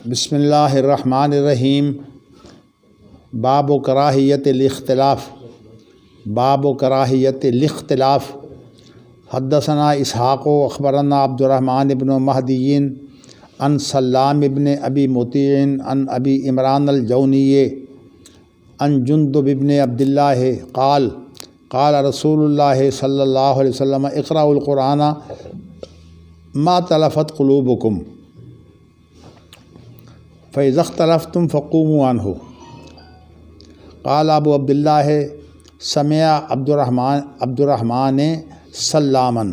بسم اللہ الرحمن الرحیم۔ باب کراہیت الاختلاف۔ باب کراہیت الاختلاف۔ حدثنا اسحاق اخبرنا عبد الرحمن بن مہدی عن سلام بن ابی مطیع عن ابی عمران الجونی عن جندب بن عبد اللہ قال قال رسول اللہ صلی اللہ علیہ وسلم اقرأوا القرآن ما تلفت قلوبکم فإذا اختلفتم فقوموا عنہ۔ قال ابو عبداللہ سمع عبد الرحمن سلاما۔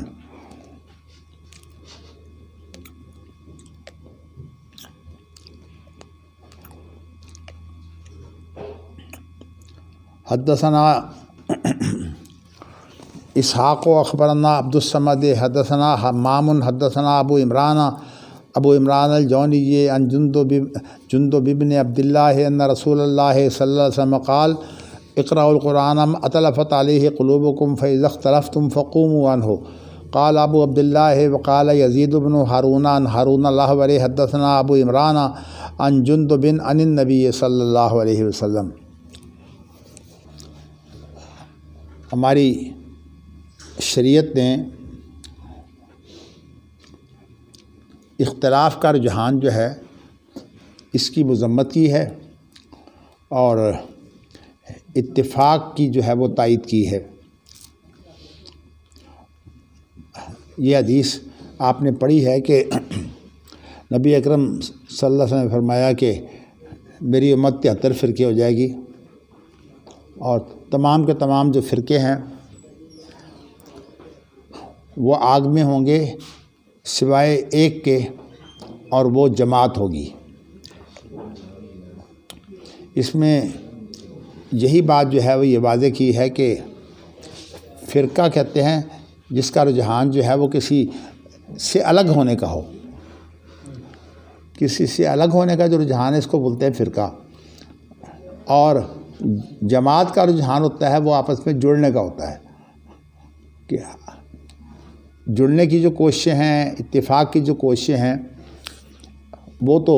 حدثنا اسحاق اخبرنا عبد الصمد حدثنا حمام حدثنا ابو عمران الجونی عن جندب بن عبد اللہ ان رسول اللہ صلی اللہ علیہ وسلم قال اقرأوا القرآن اتلفت علیہ قلوبکم فإذا اختلفتم فقوموا عنہ۔ قال ابو عبداللہ وقال یزید بن ہارون عن ہارون الاحول حدثنا ابو عمران عن جندب عن النبی صلی اللہ علیہ وسلم۔ ہماری شریعت نے اختلاف کا رجحان جو ہے اس کی مذمت کی ہے اور اتفاق کی جو ہے وہ تائید کی ہے۔ یہ حدیث آپ نے پڑھی ہے کہ نبی اکرم صلی اللہ علیہ وسلم نے فرمایا کہ میری امت 73 فرقے ہو جائے گی اور تمام کے تمام جو فرقے ہیں وہ آگ میں ہوں گے سوائے ایک کے، اور وہ جماعت ہوگی۔ اس میں یہی بات جو ہے وہ یہ واضح کی ہے کہ فرقہ کہتے ہیں جس کا رجحان جو ہے وہ کسی سے الگ ہونے کا ہو۔ کسی سے الگ ہونے کا جو رجحان ہے اس کو بولتے ہیں فرقہ، اور جماعت کا رجحان ہوتا ہے وہ آپس میں جڑنے کا ہوتا ہے کہ جڑنے کی جو کوششیں ہیں، اتفاق کی جو کوششیں ہیں، وہ تو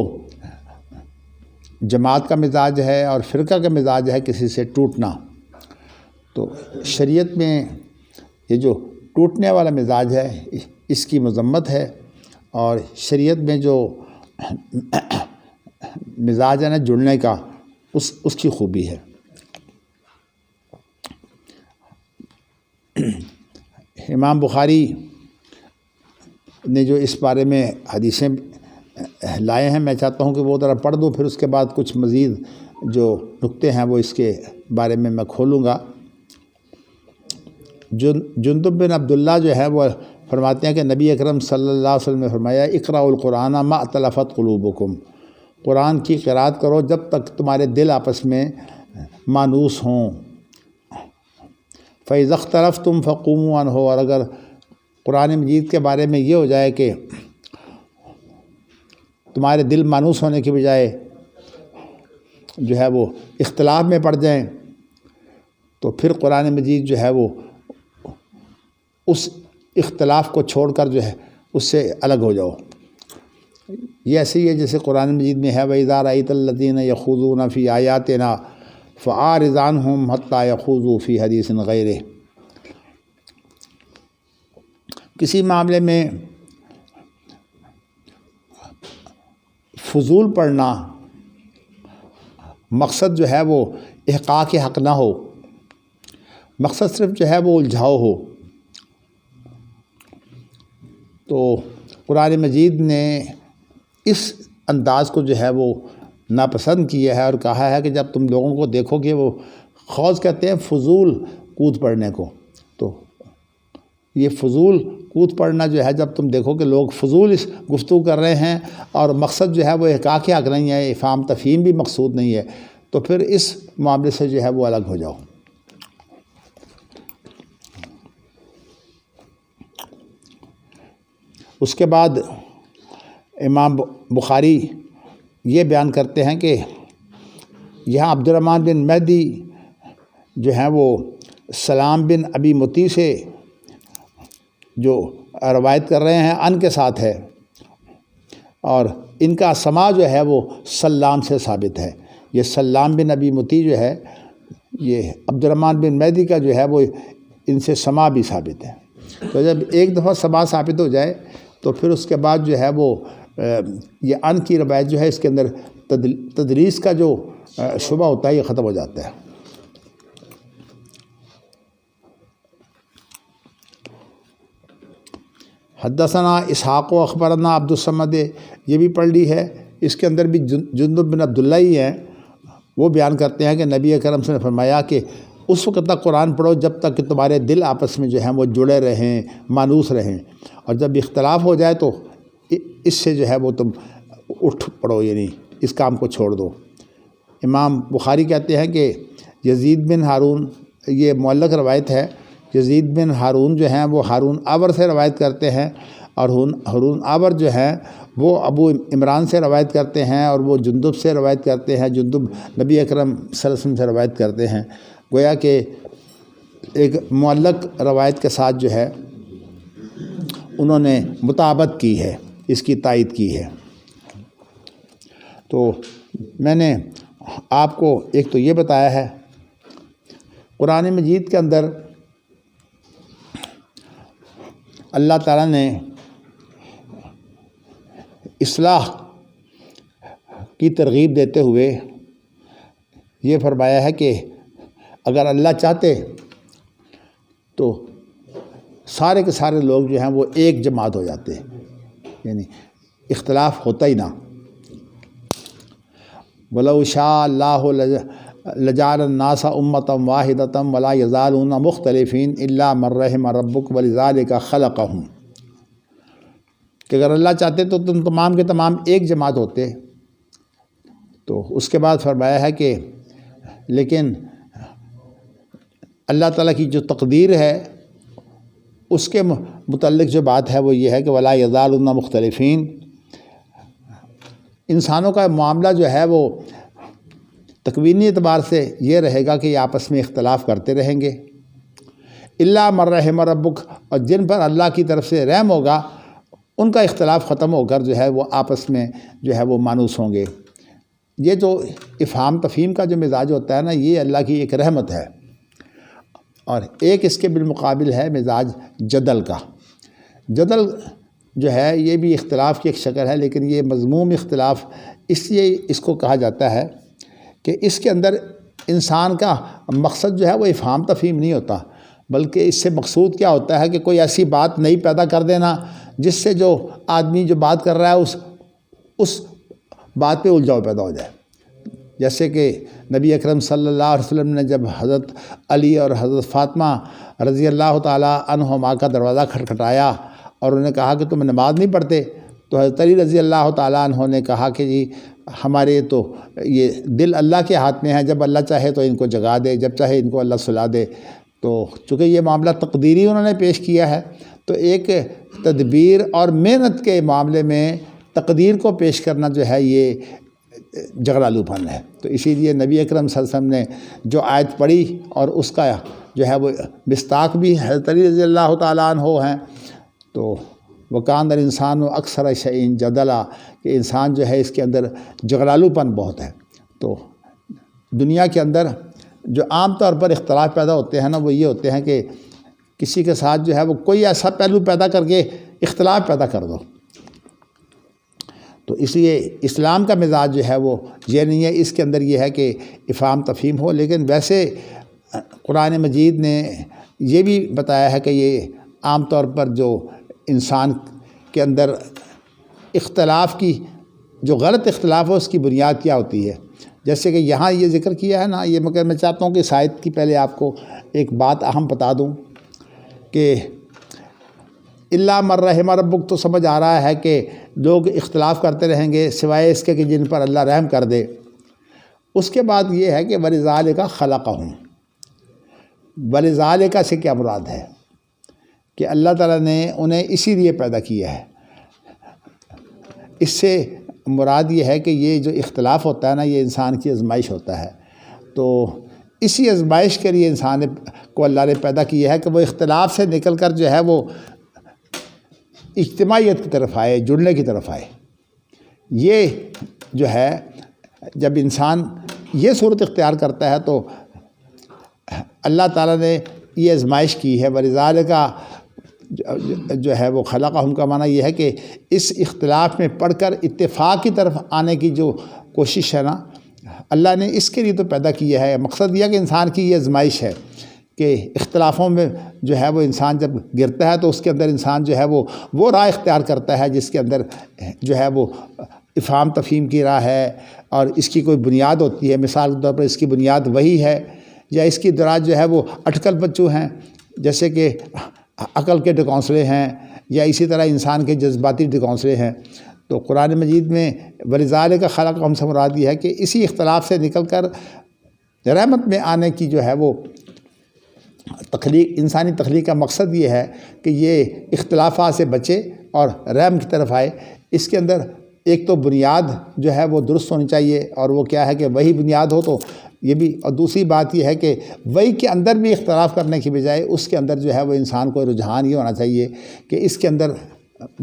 جماعت کا مزاج ہے، اور فرقہ کا مزاج ہے کسی سے ٹوٹنا۔ تو شریعت میں یہ جو ٹوٹنے والا مزاج ہے اس کی مذمت ہے، اور شریعت میں جو مزاج ہے نا جڑنے کا اس کی خوبی ہے۔ امام بخاری نے جو اس بارے میں حدیثیں لائے ہیں، میں چاہتا ہوں کہ وہ ذرا پڑھ دوں، پھر اس کے بعد کچھ مزید جو نکتے ہیں وہ اس کے بارے میں کھولوں گا۔ جندب بن عبداللہ جو ہے وہ فرماتے ہیں کہ نبی اکرم صلی اللہ علیہ وسلم نے فرمایا اقرأوا القرآن ما تلفت قلوبکم، قرآن کی قرأت کرو جب تک تمہارے دل آپس میں مانوس ہوں۔ فإذا اختلفتم فقوموا عنہ، اور اگر قرآن مجید کے بارے میں یہ ہو جائے کہ تمہارے دل مانوس ہونے کی بجائے جو ہے وہ اختلاف میں پڑ جائیں، تو پھر قرآن مجید جو ہے وہ اس اختلاف کو چھوڑ کر جو ہے اس سے الگ ہو جاؤ۔ یہ ایسے ہی ہے جیسے قرآن مجید میں ہے وَإِذَا رَأَيْتَ الَّذِينَ يَخُوضُونَ فِي آيَاتِنَا فَأَعْرِضْ عَنْهُمْ حَتَّى يَخُوضُوا فِي حَدِيثٍ غَيْرِهِ۔ کسی معاملے میں فضول پڑھنا، مقصد جو ہے وہ احقاق حق نہ ہو، مقصد صرف جو ہے وہ الجھاؤ ہو، تو قرآن مجید نے اس انداز کو جو ہے وہ ناپسند کیا ہے اور کہا ہے کہ جب تم لوگوں کو دیکھو کہ وہ خوض کہتے ہیں فضول کود پڑھنے کو، تو یہ فضول کود پڑھنا جو ہے جب تم دیکھو کہ لوگ فضول اس گفتگو کر رہے ہیں اور مقصد جو ہے وہ احقاق حق نہیں ہے، افہام تفہیم بھی مقصود نہیں ہے، تو پھر اس معاملے سے جو ہے وہ الگ ہو جاؤ۔ اس کے بعد امام بخاری یہ بیان کرتے ہیں کہ یہاں عبد الرحمن بن مہدی جو ہیں وہ سلام بن ابی مطیع سے جو روایت کر رہے ہیں ان کے ساتھ ہے، اور ان کا سما جو ہے وہ سلام سے ثابت ہے۔ یہ سلام بن ابی مطیع جو ہے، یہ عبد الرحمن بن مہدی کا جو ہے وہ ان سے سما بھی ثابت ہے۔ تو جب ایک دفعہ سما ثابت ہو جائے تو پھر اس کے بعد جو ہے وہ یہ ان کی روایت جو ہے اس کے اندر تدریس کا جو شبہ ہوتا ہے یہ ختم ہو جاتا ہے۔ حدثنا اسحاق و اخبرنا عبد الصمد، یہ بھی پڑھ لی ہے۔ اس کے اندر بھی جندب بن عبداللہ ہی ہیں، وہ بیان کرتے ہیں کہ نبی اکرم صلی اللہ علیہ وسلم نے فرمایا کہ اس وقت تک قرآن پڑھو جب تک کہ تمہارے دل آپس میں جو ہیں وہ جڑے رہیں، مانوس رہیں، اور جب اختلاف ہو جائے تو اس سے جو ہے وہ تم اٹھ پڑو، یعنی اس کام کو چھوڑ دو۔ امام بخاری کہتے ہیں کہ یزید بن ہارون، یہ معلق روایت ہے، یزید بن ہارون جو ہیں وہ ہارون آور سے روایت کرتے ہیں، اور ہارون آور جو ہیں وہ ابو عمران سے روایت کرتے ہیں، اور وہ جندب سے روایت کرتے ہیں، جندب نبی اکرم صلی اللہ علیہ وسلم سے روایت کرتے ہیں۔ گویا کہ ایک معلق روایت کے ساتھ جو ہے انہوں نے مطابقت کی ہے، اس کی تائید کی ہے۔ تو میں نے آپ کو ایک تو یہ بتایا ہے، قرآن مجید کے اندر اللہ تعالیٰ نے اصلاح کی ترغیب دیتے ہوئے یہ فرمایا ہے کہ اگر اللہ چاہتے تو سارے کے سارے لوگ جو ہیں وہ ایک جماعت ہو جاتے، یعنی اختلاف ہوتا ہی نہ۔ وَلَوْ شَاءَ اللَّهُ لَجَعَلَ النَّاسَ أُمَّةً وَاحِدَةً وَلَا يَزَالُونَ مُخْتَلِفِينَ إِلَّا مَن رَّحِمَ رَبُّكَ وَلِذَٰلِكَ خَلَقَهُمْ، کہ اگر اللہ چاہتے تو تم تمام کے تمام ایک جماعت ہوتے۔ تو اس کے بعد فرمایا ہے کہ لیکن اللہ تعالیٰ کی جو تقدیر ہے اس کے متعلق جو بات ہے وہ یہ ہے کہ وَلَا يَزَالُونَ مُخْتَلِفِينَ، انسانوں کا معاملہ جو ہے وہ تکوینی اعتبار سے یہ رہے گا کہ یہ آپس میں اختلاف کرتے رہیں گے، الا من رحم ربک، اور جن پر اللہ کی طرف سے رحم ہوگا ان کا اختلاف ختم ہو کر جو ہے وہ آپس میں جو ہے وہ مانوس ہوں گے۔ یہ جو افہام تفہیم کا جو مزاج ہوتا ہے نا، یہ اللہ کی ایک رحمت ہے، اور ایک اس کے بالمقابل ہے مزاج جدل کا۔ جدل جو ہے یہ بھی اختلاف کی ایک شکل ہے، لیکن یہ مذموم اختلاف اس لیے اس کو کہا جاتا ہے کہ اس کے اندر انسان کا مقصد جو ہے وہ افہام تفہیم نہیں ہوتا، بلکہ اس سے مقصود کیا ہوتا ہے کہ کوئی ایسی بات نئی پیدا کر دینا جس سے جو آدمی جو بات کر رہا ہے اس بات پہ الجھاؤ پیدا ہو جائے۔ جیسے کہ نبی اکرم صلی اللہ علیہ وسلم نے جب حضرت علی اور حضرت فاطمہ رضی اللہ تعالیٰ عنہما کا دروازہ کھٹکھٹایا اور انہوں نے کہا کہ تم نماز نہیں پڑھتے، تو حضرت علی رضی اللہ تعالیٰ عنہ نے کہا کہ جی ہمارے تو یہ دل اللہ کے ہاتھ میں ہے، جب اللہ چاہے تو ان کو جگا دے، جب چاہے ان کو اللہ سلا دے۔ تو چونکہ یہ معاملہ تقدیری انہوں نے پیش کیا ہے، تو ایک تدبیر اور محنت کے معاملے میں تقدیر کو پیش کرنا جو ہے یہ جغرالو پن ہے۔ تو اسی لیے نبی اکرم صلی اللہ علیہ وسلم نے جو آیت پڑھی اور اس کا جو ہے وہ مصداق بھی حضرت علی رضی اللہ تعالیٰ عنہ ہیں، تو وَكَانَ الْإِنسَانُ أَكْثَرَ شَيْءٍ جَدَلًا، کہ انسان جو ہے اس کے اندر جغرالو پن بہت ہے۔ تو دنیا کے اندر جو عام طور پر اختلاف پیدا ہوتے ہیں نا، وہ یہ ہوتے ہیں کہ کسی کے ساتھ جو ہے وہ کوئی ایسا پہلو پیدا کر کے اختلاف پیدا کر دو۔ تو اس لیے اسلام کا مزاج جو ہے وہ یہ نہیں ہے، اس کے اندر یہ ہے کہ افہام تفہیم ہو۔ لیکن ویسے قرآن مجید نے یہ بھی بتایا ہے کہ یہ عام طور پر جو انسان کے اندر اختلاف کی جو غلط اختلاف ہو اس کی بنیاد کیا ہوتی ہے۔ جیسے کہ یہاں یہ ذکر کیا ہے نا، یہ مگر میں چاہتا ہوں کہ اس آیت کی پہلے آپ کو ایک بات اہم بتا دوں کہ الا من رحم ربک، تو سمجھ آ رہا ہے کہ لوگ اختلاف کرتے رہیں گے سوائے اس کے کہ جن پر اللہ رحم کر دے۔ اس کے بعد یہ ہے کہ وَلِذَٰلِكَ خَلَقَهُمْ، وَلِذَٰلِكَ سے کیا مراد ہے کہ اللہ تعالیٰ نے انہیں اسی لیے پیدا کیا ہے۔ اس سے مراد یہ ہے کہ یہ جو اختلاف ہوتا ہے نا، یہ انسان کی آزمائش ہوتا ہے۔ تو اسی آزمائش کے لیے انسان کو اللہ نے پیدا کیا ہے کہ وہ اختلاف سے نکل کر جو ہے وہ اجتماعیت کی طرف آئے، جڑنے کی طرف آئے۔ یہ جو ہے جب انسان یہ صورت اختیار کرتا ہے تو اللہ تعالیٰ نے یہ آزمائش کی ہے۔ وَلِذَٰلِکَ جو ہے وہ خلقہم کا معنی یہ ہے کہ اس اختلاف میں پڑھ کر اتفاق کی طرف آنے کی جو کوشش ہے نا، اللہ نے اس کے لیے تو پیدا کیا ہے۔ مقصد یہ ہے کہ انسان کی یہ آزمائش ہے کہ اختلافوں میں جو ہے وہ انسان جب گرتا ہے تو اس کے اندر انسان جو ہے وہ راہ اختیار کرتا ہے جس کے اندر جو ہے وہ افہام تفہیم کی راہ ہے اور اس کی کوئی بنیاد ہوتی ہے۔ مثال کے طور پر اس کی بنیاد وہی ہے، یا اس کی دراز جو ہے وہ اٹکل بچو ہیں، جیسے کہ عقل کے ڈھکونسلے ہیں، یا اسی طرح انسان کے جذباتی ڈھکونسلے ہیں۔ تو قرآن مجید میں وَلِذَٰلِکَ خَلَقَہُم سے مراد یہ ہے کہ اسی اختلاف سے نکل کر رحمت میں آنے کی جو ہے وہ انسانی تخلیق کا مقصد یہ ہے کہ یہ اختلافات سے بچے اور رحم کی طرف آئے۔ اس کے اندر ایک تو بنیاد جو ہے وہ درست ہونی چاہیے، اور وہ کیا ہے کہ وہی بنیاد ہو تو یہ بھی، اور دوسری بات یہ ہے کہ وہی کے اندر بھی اختلاف کرنے کی بجائے اس کے اندر جو ہے وہ انسان کو رجحان یہ ہونا چاہیے کہ اس کے اندر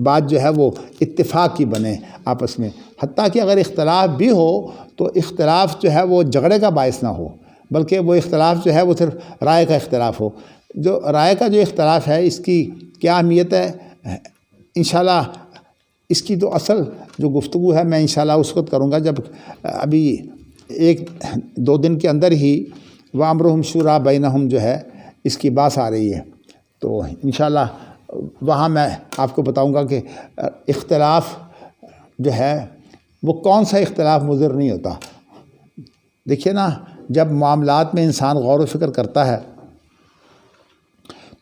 بات جو ہے وہ اتفاق کی بنے آپس میں، حتیٰ کہ اگر اختلاف بھی ہو تو اختلاف جو ہے وہ جھگڑے کا باعث نہ ہو، بلکہ وہ اختلاف جو ہے وہ صرف رائے کا اختلاف ہو۔ جو رائے کا جو اختلاف ہے اس کی کیا اہمیت ہے، انشاءاللہ اس کی تو اصل جو گفتگو ہے میں انشاءاللہ اس وقت کروں گا جب ابھی 1-2 دن کے اندر ہی وَأَمْرُهُمْ شُورَىٰ بَيْنَهُمْ جو ہے اس کی بات آ رہی ہے، تو انشاءاللہ وہاں میں آپ کو بتاؤں گا کہ اختلاف جو ہے وہ کون سا اختلاف مضر نہیں ہوتا۔ دیکھیے نا، جب معاملات میں انسان غور و فکر کرتا ہے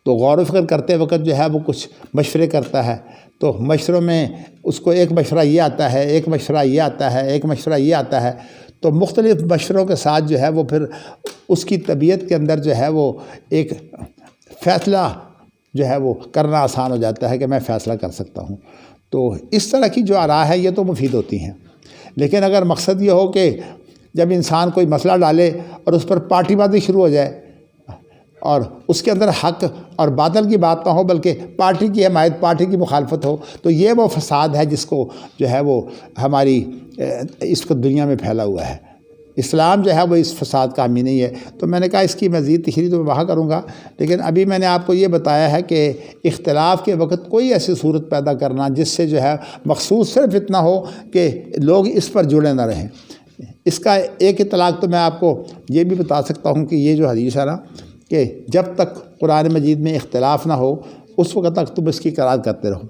تو غور و فکر کرتے وقت جو ہے وہ کچھ مشورے کرتا ہے، تو مشوروں میں اس کو ایک مشورہ یہ آتا ہے، ایک مشورہ یہ آتا ہے، ایک مشورہ یہ آتا ہے، تو مختلف مشوروں کے ساتھ جو ہے وہ پھر اس کی طبیعت کے اندر جو ہے وہ ایک فیصلہ جو ہے وہ کرنا آسان ہو جاتا ہے کہ میں فیصلہ کر سکتا ہوں۔ تو اس طرح کی جو آراء ہے یہ تو مفید ہوتی ہیں، لیکن اگر مقصد یہ ہو کہ جب انسان کوئی مسئلہ ڈالے اور اس پر پارٹی بازی شروع ہو جائے اور اس کے اندر حق اور باطل کی بات نہ ہو بلکہ پارٹی کی حمایت، پارٹی کی مخالفت ہو، تو یہ وہ فساد ہے جس کو جو ہے وہ ہماری اس وقت دنیا میں پھیلا ہوا ہے۔ اسلام جو ہے وہ اس فساد کا حامی نہیں ہے۔ تو میں نے کہا اس کی مزید تشریح تو میں وہاں کروں گا، لیکن ابھی میں نے آپ کو یہ بتایا ہے کہ اختلاف کے وقت کوئی ایسی صورت پیدا کرنا جس سے جو ہے مخصوص صرف اتنا ہو کہ لوگ اس پر جڑے نہ رہیں۔ اس کا ایک اطلاق تو میں آپ کو یہ بھی بتا سکتا ہوں کہ یہ جو حدیث ہے نا کہ جب تک قرآن مجید میں اختلاف نہ ہو اس وقت تک تم اس کی قرات کرتے رہو۔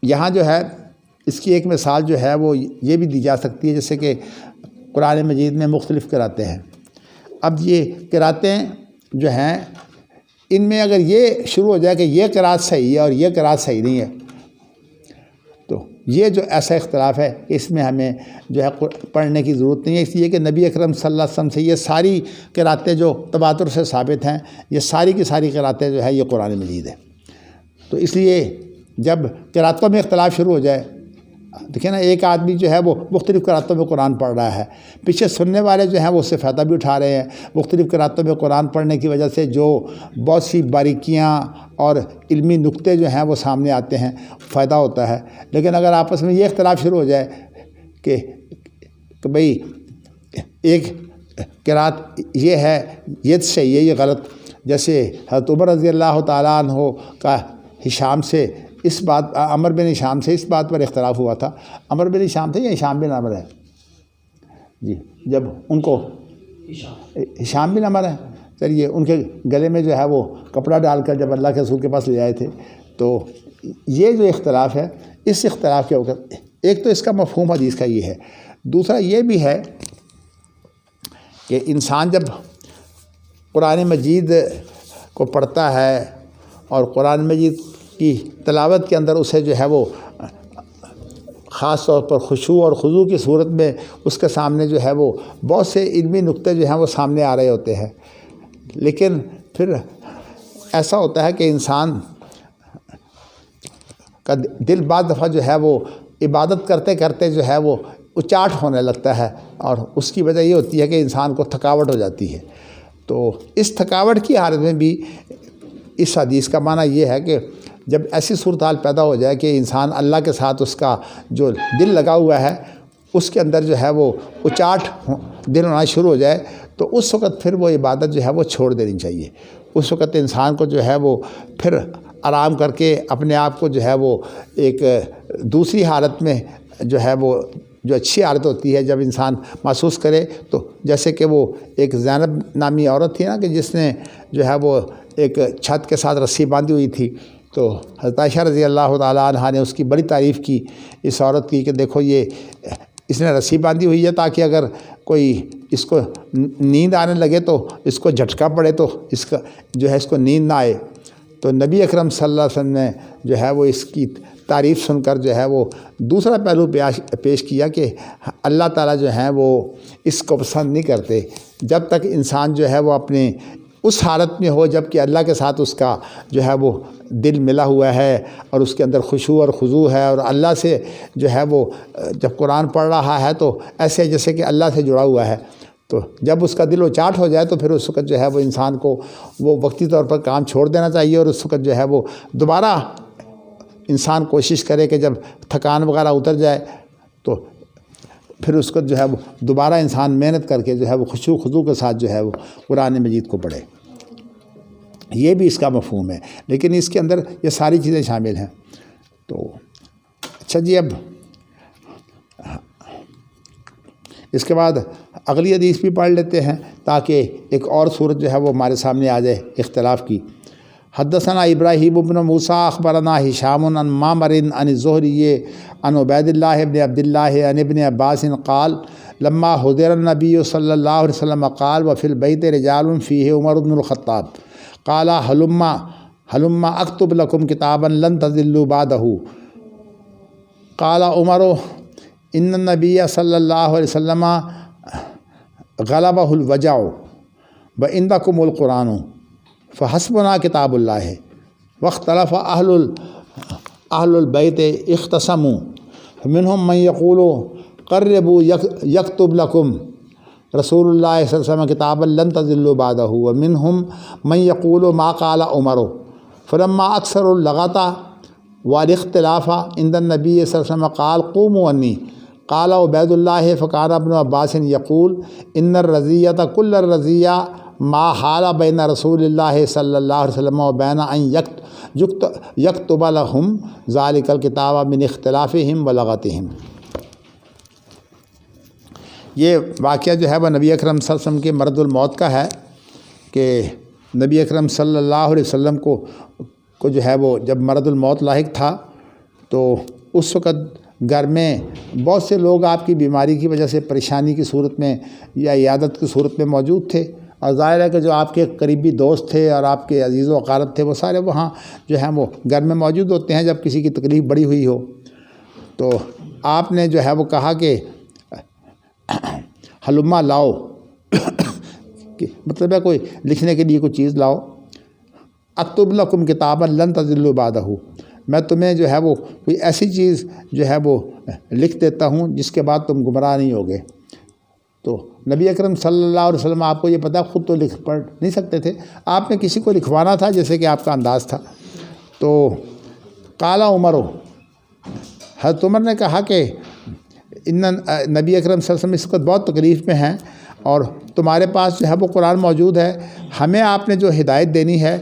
یہاں جو ہے اس کی ایک مثال جو ہے وہ یہ بھی دی جا سکتی ہے، جیسے کہ قرآن مجید میں مختلف قراتیں ہیں۔ اب یہ قراتیں جو ہیں ان میں اگر یہ شروع ہو جائے کہ یہ قرات صحیح ہے اور یہ قرات صحیح نہیں ہے، تو یہ جو ایسا اختلاف ہے اس میں ہمیں جو ہے پڑھنے کی ضرورت نہیں ہے، اس لیے کہ نبی اکرم صلی اللہ علیہ وسلم سے یہ ساری قراتیں جو تواتر سے ثابت ہیں، یہ ساری کی ساری قراتیں جو ہے یہ قرآن مجید ہے۔ تو اس لیے جب قراتوں میں اختلاف شروع ہو جائے، دیکھیں نا ایک آدمی جو ہے وہ مختلف قراتوں میں قرآن پڑھ رہا ہے، پیچھے سننے والے جو ہیں وہ اس سے فائدہ بھی اٹھا رہے ہیں، مختلف قراتوں میں قرآن پڑھنے کی وجہ سے جو بہت سی باریکیاں اور علمی نقطے جو ہیں وہ سامنے آتے ہیں، فائدہ ہوتا ہے۔ لیکن اگر آپس میں یہ اختلاف شروع ہو جائے کہ بھئی ایک قرات یہ ہے، یہ صحیح ہے، یہ غلط، جیسے حضرت عمر رضی اللہ تعالیٰ عنہ کا ہشام سے اس بات، عمر بن ہشام سے اس بات پر اختلاف ہوا تھا۔ عمر بن ہشام تھے یا ہشام بن عمر ہے؟ جی، جب ان کو ہشام بن عمر ہے، چلیے، ان کے گلے میں جو ہے وہ کپڑا ڈال کر جب اللہ کے رسول کے پاس لے آئے تھے، تو یہ جو اختلاف ہے، اس اختلاف کے وقت ایک تو اس کا مفہوم حدیث کا یہ ہے، دوسرا یہ بھی ہے کہ انسان جب قرآن مجید کو پڑھتا ہے اور قرآن مجید کی تلاوت کے اندر اسے جو ہے وہ خاص طور پر خشوع اور خضوع کی صورت میں اس کے سامنے جو ہے وہ بہت سے علمی نقطے جو ہیں وہ سامنے آ رہے ہوتے ہیں، لیکن پھر ایسا ہوتا ہے کہ انسان کا دل بعض دفعہ جو ہے وہ عبادت کرتے کرتے جو ہے وہ اچاٹ ہونے لگتا ہے، اور اس کی وجہ یہ ہوتی ہے کہ انسان کو تھکاوٹ ہو جاتی ہے۔ تو اس تھکاوٹ کی حالت میں بھی اس حدیث کا معنی یہ ہے کہ جب ایسی صورتحال پیدا ہو جائے کہ انسان اللہ کے ساتھ اس کا جو دل لگا ہوا ہے اس کے اندر جو ہے وہ اچاٹ دل ہونا شروع ہو جائے تو اس وقت پھر وہ عبادت جو ہے وہ چھوڑ دینی چاہیے۔ اس وقت انسان کو جو ہے وہ پھر آرام کر کے اپنے آپ کو جو ہے وہ ایک دوسری حالت میں جو ہے وہ جو اچھی عادت ہوتی ہے جب انسان محسوس کرے، تو جیسے کہ وہ ایک زینب نامی عورت تھی نا کہ جس نے جو ہے وہ ایک چھت کے ساتھ رسی باندھی ہوئی تھی، تو حضرت عائشہ رضی اللہ تعالیٰ عنہا نے اس کی بڑی تعریف کی اس عورت کی کہ دیکھو یہ اس نے رسی باندھی ہوئی ہے تاکہ اگر کوئی اس کو نیند آنے لگے تو اس کو جھٹکا پڑے تو اس کا جو ہے اس کو نیند نہ آئے۔ تو نبی اکرم صلی اللہ علیہ وسلم نے جو ہے وہ اس کی تعریف سن کر جو ہے وہ دوسرا پہلو پیش کیا کہ اللہ تعالیٰ جو ہیں وہ اس کو پسند نہیں کرتے جب تک انسان جو ہے وہ اپنے اس حالت میں ہو جب کہ اللہ کے ساتھ اس کا جو ہے وہ دل ملا ہوا ہے اور اس کے اندر خشوع اور خضوع ہے، اور اللہ سے جو ہے وہ جب قرآن پڑھ رہا ہے تو ایسے جیسے کہ اللہ سے جڑا ہوا ہے۔ تو جب اس کا دل اچاٹ ہو جائے تو پھر اس وقت جو ہے وہ انسان کو وہ وقتی طور پر کام چھوڑ دینا چاہیے، اور اس وقت جو ہے وہ دوبارہ انسان کوشش کرے کہ جب تھکان وغیرہ اتر جائے تو پھر اس کو جو ہے وہ دوبارہ انسان محنت کر کے جو ہے وہ خشوع خضوع کے ساتھ جو ہے وہ قرآن مجید کو پڑھے۔ یہ بھی اس کا مفہوم ہے، لیکن اس کے اندر یہ ساری چیزیں شامل ہیں۔ تو اچھا جی، اب اس کے بعد اگلی حدیث بھی پڑھ لیتے ہیں تاکہ ایک اور صورت جو ہے وہ ہمارے سامنے آ جائے اختلاف کی۔ حدثنا ابراہیم بن موسیٰ اخبرنا ہشام عن معمر عن الزہری عن عبید اللہ بن عبد اللہ عن ابن عباس قال لما حضر النبی صلی اللہ علیہ وسلم قال وفی البیت رجال فیہ عمر بن الخطاب قال ہلما اکتب لکم کتابا لن تضلوا بعدہ قال عمر ان النبی صلی اللہ علیہ وسلم غلبہ الوجع وعندکم القرآن فحسبنا کتاب اللہ واختلف اہل البیت اختصموا منہم من یقول قربوا یکتب لکم رسول اللہ صلی اللہ علیہ وسلم کتابا لن تضلوا بعدہ ومنہم من یقول ما قال عمر فلما اکثر اللغط والاختلاف عند النبی صلی اللہ علیہ وسلم قال قوموا عنی قال عبید اللہ فکان ابن عباس یقول ان الرضیۃ کل الرضیہ ما حال بین رسول اللہ صلی اللہ علیہ وسلم و بین ان یکتب لہم ذالک الکتاب من اختلافہم و لغتہم۔ یہ واقعہ جو ہے وہ نبی اکرم صلی اللہ علیہ وسلم کے مرض الموت کا ہے کہ نبی اکرم صلی اللہ علیہ وسلم کو جو ہے وہ جب مرض الموت لاحق تھا تو اس وقت گھر میں بہت سے لوگ آپ کی بیماری کی وجہ سے پریشانی کی صورت میں یا عیادت کی صورت میں موجود تھے، اور ظاہر ہے کہ جو آپ کے قریبی دوست تھے اور آپ کے عزیز و اقارب تھے وہ سارے وہاں جو ہیں وہ گھر میں موجود ہوتے ہیں جب کسی کی تکلیف بڑی ہوئی ہو۔ تو آپ نے جو ہے وہ کہا کہ حلما لاؤ کہ مطلب ہے کوئی لکھنے کے لیے کوئی چیز لاؤ، اکتب لکم کتابا لن تضلوا بعدہ، میں تمہیں جو ہے وہ کوئی ایسی چیز جو ہے وہ لکھ دیتا ہوں جس کے بعد تم گمراہ نہیں ہوگے۔ تو نبی اکرم صلی اللہ علیہ وسلم آپ کو یہ پتہ خود تو لکھ پڑھ نہیں سکتے تھے، آپ نے کسی کو لکھوانا تھا جیسے کہ آپ کا انداز تھا۔ تو قال عمر، حضرت عمر نے کہا کہ نبی اکرم صلی اللہ علیہ وسلم اس وقت بہت تکلیف میں ہیں اور تمہارے پاس جو ہے وہ قرآن موجود ہے، ہمیں آپ نے جو ہدایت دینی ہے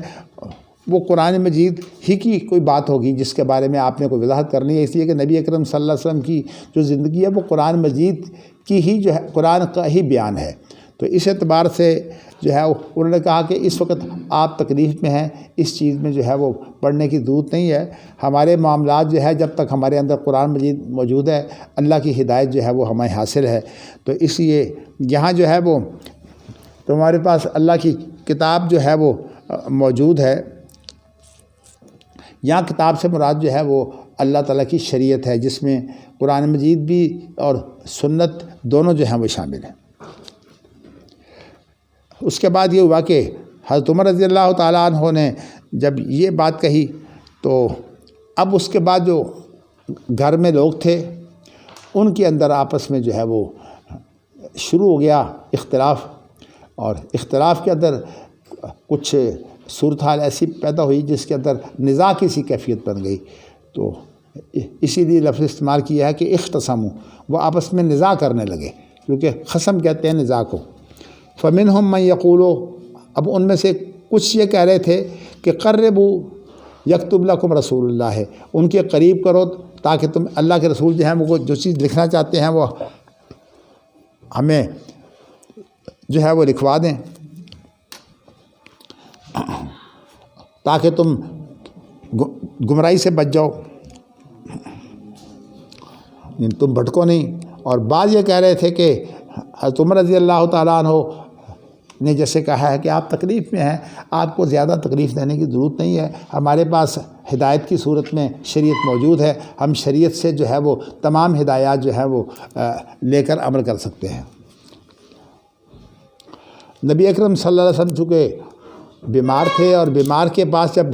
وہ قرآن مجید ہی کی کوئی بات ہوگی جس کے بارے میں آپ نے کوئی وضاحت کرنی ہے، اس لیے کہ نبی اکرم صلی اللہ علیہ وسلم کی جو زندگی ہے وہ قرآن مجید کی ہی جو ہے قرآن کا ہی بیان ہے۔ تو اس اعتبار سے جو ہے انہوں نے کہا کہ اس وقت آپ تکلیف میں ہیں، اس چیز میں جو ہے وہ پڑھنے کی ضرورت نہیں ہے، ہمارے معاملات جو ہے جب تک ہمارے اندر قرآن مجید موجود ہے اللہ کی ہدایت جو ہے وہ ہمیں حاصل ہے۔ تو اس لیے یہاں جو ہے وہ تمہارے پاس اللہ کی کتاب جو ہے وہ موجود ہے، یہاں کتاب سے مراد جو ہے وہ اللہ تعالیٰ کی شریعت ہے جس میں قرآن مجید بھی اور سنت دونوں جو ہیں وہ شامل ہیں۔ اس کے بعد یہ ہوا کہ حضرت عمر رضی اللہ تعالیٰ عنہ نے جب یہ بات کہی تو اب اس کے بعد جو گھر میں لوگ تھے ان کے اندر آپس میں جو ہے وہ شروع ہو گیا اختلاف، اور اختلاف کے اندر کچھ صورتحال ایسی پیدا ہوئی جس کے اندر نزاع کی سی کیفیت بن گئی، تو اسی لیے لفظ استعمال کیا ہے کہ اختصموا، وہ آپس میں نزاع کرنے لگے، کیونکہ خصم کہتے ہیں نزاع کو۔ فمنہم من یقول، اب ان میں سے کچھ یہ کہہ رہے تھے کہ قربوا یکتب لکم رسول اللہ، ہے ان کے قریب کرو تاکہ تم اللہ کے رسول جو ہیں وہ جو چیز لکھنا چاہتے ہیں وہ ہمیں جو ہے وہ لکھوا دیں، تاکہ تم گمراہی سے بچ جاؤ، تم بھٹکو نہیں۔ اور بعض یہ کہہ رہے تھے کہ حضرت عمر رضی اللہ تعالیٰ عنہ نے جیسے کہا ہے کہ آپ تکلیف میں ہیں، آپ کو زیادہ تکلیف دینے کی ضرورت نہیں ہے، ہمارے پاس ہدایت کی صورت میں شریعت موجود ہے، ہم شریعت سے جو ہے وہ تمام ہدایات جو ہے وہ لے کر عمل کر سکتے ہیں۔ نبی اکرم صلی اللہ علیہ وسلم چونکہ بیمار تھے، اور بیمار کے پاس جب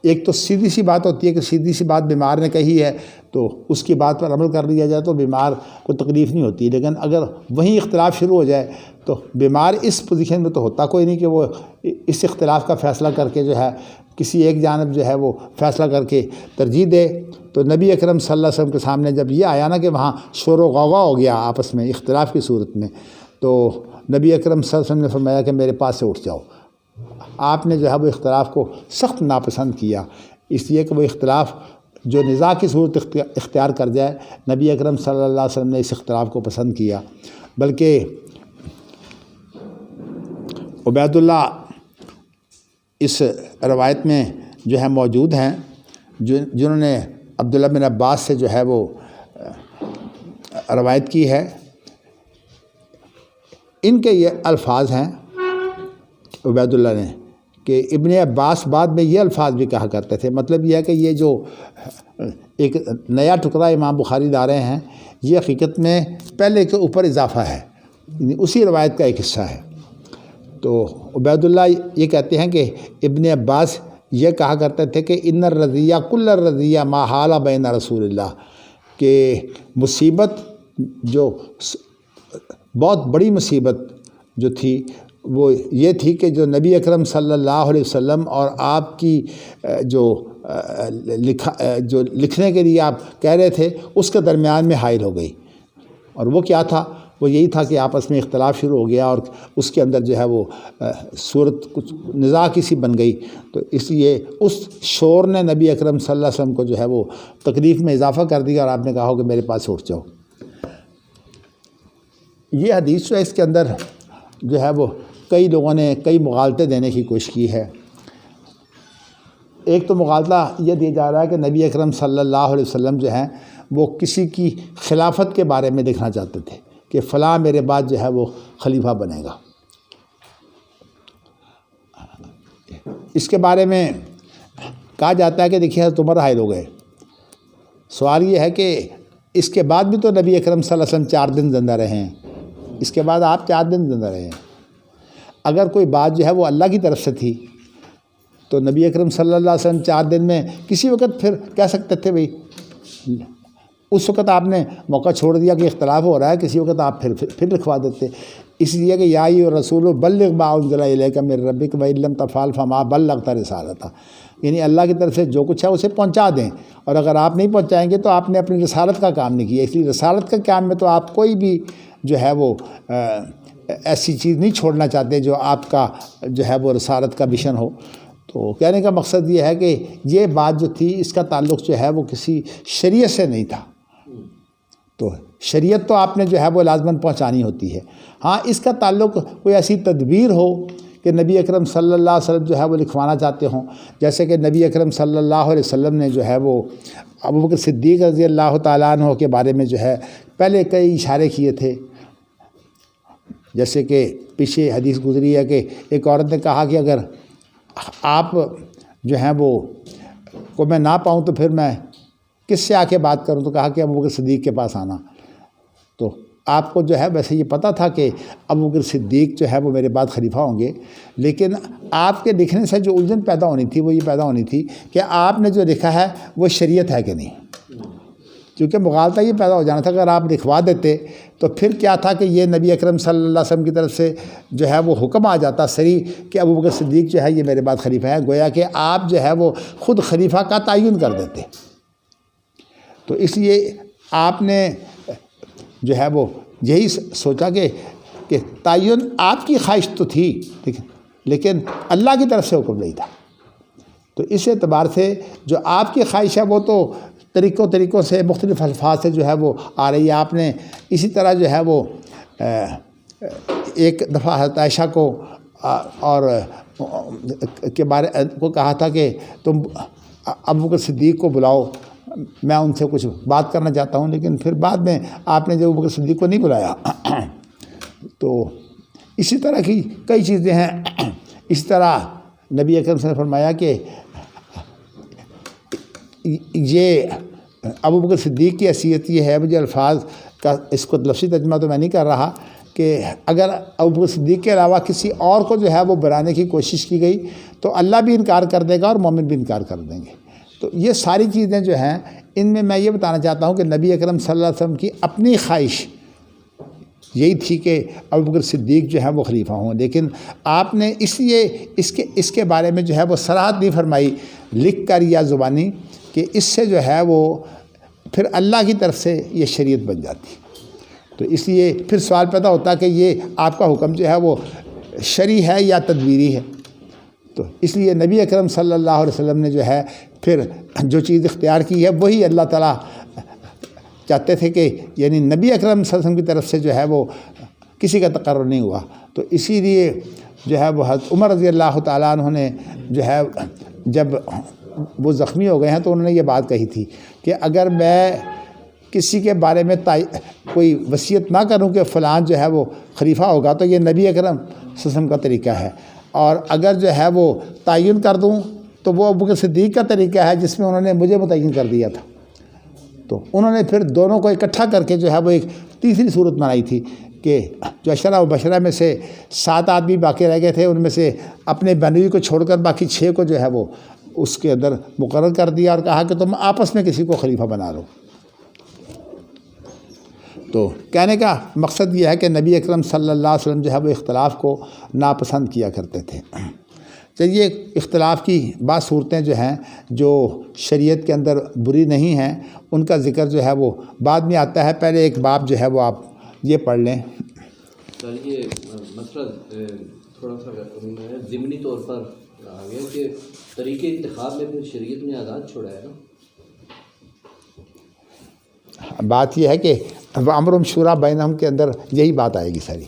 ایک تو سیدھی سی بات ہوتی ہے کہ سیدھی سی بات بیمار نے کہی ہے تو اس کی بات پر عمل کر لیا جائے تو بیمار کو تکلیف نہیں ہوتی، لیکن اگر وہیں اختلاف شروع ہو جائے تو بیمار اس پوزیشن میں تو ہوتا کوئی نہیں کہ وہ اس اختلاف کا فیصلہ کر کے جو ہے کسی ایک جانب جو ہے وہ فیصلہ کر کے ترجیح دے۔ تو نبی اکرم صلی اللہ علیہ وسلم کے سامنے جب یہ آیا نا کہ وہاں شور و غوغا ہو گیا آپس میں اختلاف کی صورت میں، تو نبی اکرم صلی اللہ علیہ وسلم نے فرمایا کہ میرے پاس سے اٹھ جاؤ۔ آپ نے جو ہے وہ اختلاف کو سخت ناپسند کیا، اس لیے کہ وہ اختلاف جو نزاع کی صورت اختیار کر جائے، نبی اکرم صلی اللہ علیہ وسلم نے اس اختلاف کو پسند کیا۔ بلکہ عبید اللہ اس روایت میں جو ہے موجود ہیں جنہوں نے عبداللہ بن عباس سے جو ہے وہ روایت کی ہے، ان کے یہ الفاظ ہیں عبید اللہ نے کہ ابن عباس بعد میں یہ الفاظ بھی کہا کرتے تھے، مطلب یہ ہے کہ یہ جو ایک نیا ٹکڑا امام بخاری لا رہے ہیں یہ حقیقت میں پہلے کے اوپر اضافہ ہے، یعنی اسی روایت کا ایک حصہ ہے۔ تو عبید اللہ یہ کہتے ہیں کہ ابن عباس یہ کہا کرتے تھے کہ ان الرضیہ کل الرضیہ ما حال بین رسول اللہ، کہ مصیبت جو بہت بڑی مصیبت جو تھی وہ یہ تھی کہ جو نبی اکرم صلی اللہ علیہ وسلم اور آپ کی جو لکھنے کے لیے آپ کہہ رہے تھے اس کے درمیان میں حائل ہو گئی، اور وہ کیا تھا؟ وہ یہی تھا کہ آپس میں اختلاف شروع ہو گیا اور اس کے اندر جو ہے وہ صورت کچھ نزاع کی سی بن گئی، تو اس لیے اس شور نے نبی اکرم صلی اللہ علیہ وسلم کو جو ہے وہ تکلیف میں اضافہ کر دیا، اور آپ نے کہا ہو کہ میرے پاس اٹھ جاؤ۔ یہ حدیث جو ہے اس کے اندر جو ہے وہ کئی لوگوں نے کئی مغالطے دینے کی کوشش کی ہے۔ ایک تو مغالطہ یہ دیا جا رہا ہے کہ نبی اکرم صلی اللہ علیہ وسلم جو ہیں وہ کسی کی خلافت کے بارے میں دیکھنا چاہتے تھے کہ فلاں میرے بعد جو ہے وہ خلیفہ بنے گا۔ اس کے بارے میں کہا جاتا ہے کہ دیکھیے حضرت عمر حائل ہو گئے، سوال یہ ہے کہ اس کے بعد بھی تو نبی اکرم صلی اللہ علیہ وسلم 4 دن زندہ رہے ہیں، اس کے بعد آپ 4 دن زندہ رہے ہیں۔ اگر کوئی بات جو ہے وہ اللہ کی طرف سے تھی تو نبی اکرم صلی اللہ علیہ وسلم 4 دن میں کسی وقت پھر کہہ سکتے تھے بھئی، اس وقت آپ نے موقع چھوڑ دیا کہ اختلاف ہو رہا ہے، کسی وقت آپ پھر لکھوا دیتے، اس لیے کہ یا ایھا الرسول بلغ ما انزل الیک من ربک وان لم تفعل فما بلغت رسالتہ، یعنی اللہ کی طرف سے جو کچھ ہے اسے پہنچا دیں، اور اگر آپ نہیں پہنچائیں گے تو آپ نے اپنی رسالت کا کام نہیں کیا۔ اس لیے رسالت کا کام میں تو آپ کوئی بھی جو ہے وہ ایسی چیز نہیں چھوڑنا چاہتے جو آپ کا جو ہے وہ رسالت کا مشن ہو۔ تو کہنے کا مقصد یہ ہے کہ یہ بات جو تھی اس کا تعلق جو ہے وہ کسی شریعت سے نہیں تھا، تو شریعت تو آپ نے جو ہے وہ لازماً پہنچانی ہوتی ہے۔ ہاں اس کا تعلق کوئی ایسی تدبیر ہو کہ نبی اکرم صلی اللہ علیہ وسلم جو ہے وہ لکھوانا چاہتے ہوں، جیسے کہ نبی اکرم صلی اللہ علیہ وسلم نے جو ہے وہ ابوبکر صدیق رضی اللہ تعالیٰ عنہ کے بارے میں جو ہے پہلے کئی اشارے کیے تھے، جیسے کہ پیچھے حدیث گزری ہے کہ ایک عورت نے کہا کہ اگر آپ جو ہیں وہ کو میں نہ پاؤں تو پھر میں کس سے آ کے بات کروں، تو کہا کہ ابوبکر صدیق کے پاس آنا۔ تو آپ کو جو ہے ویسے یہ پتہ تھا کہ ابوبکر صدیق جو ہے وہ میرے بعد خلیفہ ہوں گے، لیکن آپ کے لکھنے سے جو الجھن پیدا ہونی تھی وہ یہ پیدا ہونی تھی کہ آپ نے جو لکھا ہے وہ شریعت ہے کہ نہیں، چونکہ مغالطہ یہ پیدا ہو جانا تھا، اگر آپ لکھوا دیتے تو پھر کیا تھا کہ یہ نبی اکرم صلی اللہ علیہ وسلم کی طرف سے جو ہے وہ حکم آ جاتا صریح کہ ابوبکر صدیق جو ہے یہ میرے بعد خلیفہ ہے، گویا کہ آپ جو ہے وہ خود خلیفہ کا تعین کر دیتے۔ تو اس لیے آپ نے جو ہے وہ یہی سوچا کہ تعین آپ کی خواہش تو تھی لیکن اللہ کی طرف سے حکم نہیں تھا۔ تو اس اعتبار سے جو آپ کی خواہش ہے وہ تو طریقوں سے مختلف الفاظ سے جو ہے وہ آ رہی ہے۔ آپ نے اسی طرح جو ہے وہ ایک دفعہ حضرت عائشہ کو اور کے بارے کو کہا تھا کہ تم ابوبکر صدیق کو بلاؤ، میں ان سے کچھ بات کرنا چاہتا ہوں، لیکن پھر بعد میں آپ نے جو ابوبکر صدیق کو نہیں بلایا۔ تو اسی طرح کی کئی چیزیں ہیں۔ اس طرح نبی اکرم صلی اللہ علیہ وسلم نے فرمایا کہ یہ ابوبکر صدیق کی حیثیت یہ ہے، مجھے الفاظ کا اس کو لفظی ترجمہ تو میں نہیں کر رہا، کہ اگر ابوبکر صدیق کے علاوہ کسی اور کو جو ہے وہ بنانے کی کوشش کی گئی تو اللہ بھی انکار کر دے گا اور مومن بھی انکار کر دیں گے۔ تو یہ ساری چیزیں جو ہیں ان میں یہ بتانا چاہتا ہوں کہ نبی اکرم صلی اللہ علیہ وسلم کی اپنی خواہش یہی تھی کہ ابوبکر صدیق جو ہے وہ خلیفہ ہوں، لیکن آپ نے اس لیے اس کے بارے میں جو ہے وہ صراحت نہیں فرمائی لکھ کر یا زبانی، کہ اس سے جو ہے وہ پھر اللہ کی طرف سے یہ شریعت بن جاتی۔ تو اس لیے پھر سوال پیدا ہوتا کہ یہ آپ کا حکم جو ہے وہ شرعی ہے یا تدبیری ہے۔ تو اس لیے نبی اکرم صلی اللہ علیہ وسلم نے جو ہے پھر جو چیز اختیار کی ہے وہی اللہ تعالیٰ چاہتے تھے کہ یعنی نبی اکرم صلی اللہ علیہ وسلم کی طرف سے جو ہے وہ کسی کا تقرر نہیں ہوا۔ تو اسی لیے جو ہے وہ حضرت عمر رضی اللہ تعالیٰ عنہ نے جو ہے جب وہ زخمی ہو گئے ہیں تو انہوں نے یہ بات کہی تھی کہ اگر میں کسی کے بارے میں کوئی وصیت نہ کروں کہ فلاں جو ہے وہ خلیفہ ہوگا تو یہ نبی اکرم صلی اللہ علیہ وسلم کا طریقہ ہے، اور اگر جو ہے وہ تعین کر دوں تو وہ ابوبکر صدیق کا طریقہ ہے جس میں انہوں نے مجھے متعین کر دیا تھا۔ تو انہوں نے پھر دونوں کو اکٹھا کر کے جو ہے وہ ایک تیسری صورت بنائی تھی کہ جو عشرہ و بشرہ میں سے 7 آدمی باقی رہ گئے تھے، ان میں سے اپنے بنوی کو چھوڑ کر باقی 6 کو جو ہے وہ اس کے اندر مقرر کر دیا اور کہا کہ تم آپس میں کسی کو خلیفہ بنا لو۔ تو کہنے کا مقصد یہ ہے کہ نبی اکرم صلی اللہ علیہ وسلم جو ہے وہ اختلاف کو ناپسند کیا کرتے تھے۔ چلیے اختلاف کی بعض صورتیں جو ہیں جو شریعت کے اندر بری نہیں ہیں ان کا ذکر جو ہے وہ بعد میں آتا ہے، پہلے ایک باب جو ہے وہ آپ یہ پڑھ لیں۔ سر یہ مسئلہ تھوڑا سا ضمنی طور پر آ گیا کہ طریقے انتخاب میں پھر شریعت نے آزاد چھوڑا ہے نا۔ بات یہ ہے کہ امرهم شورا بینہم کے اندر یہی بات آئے گی ساری،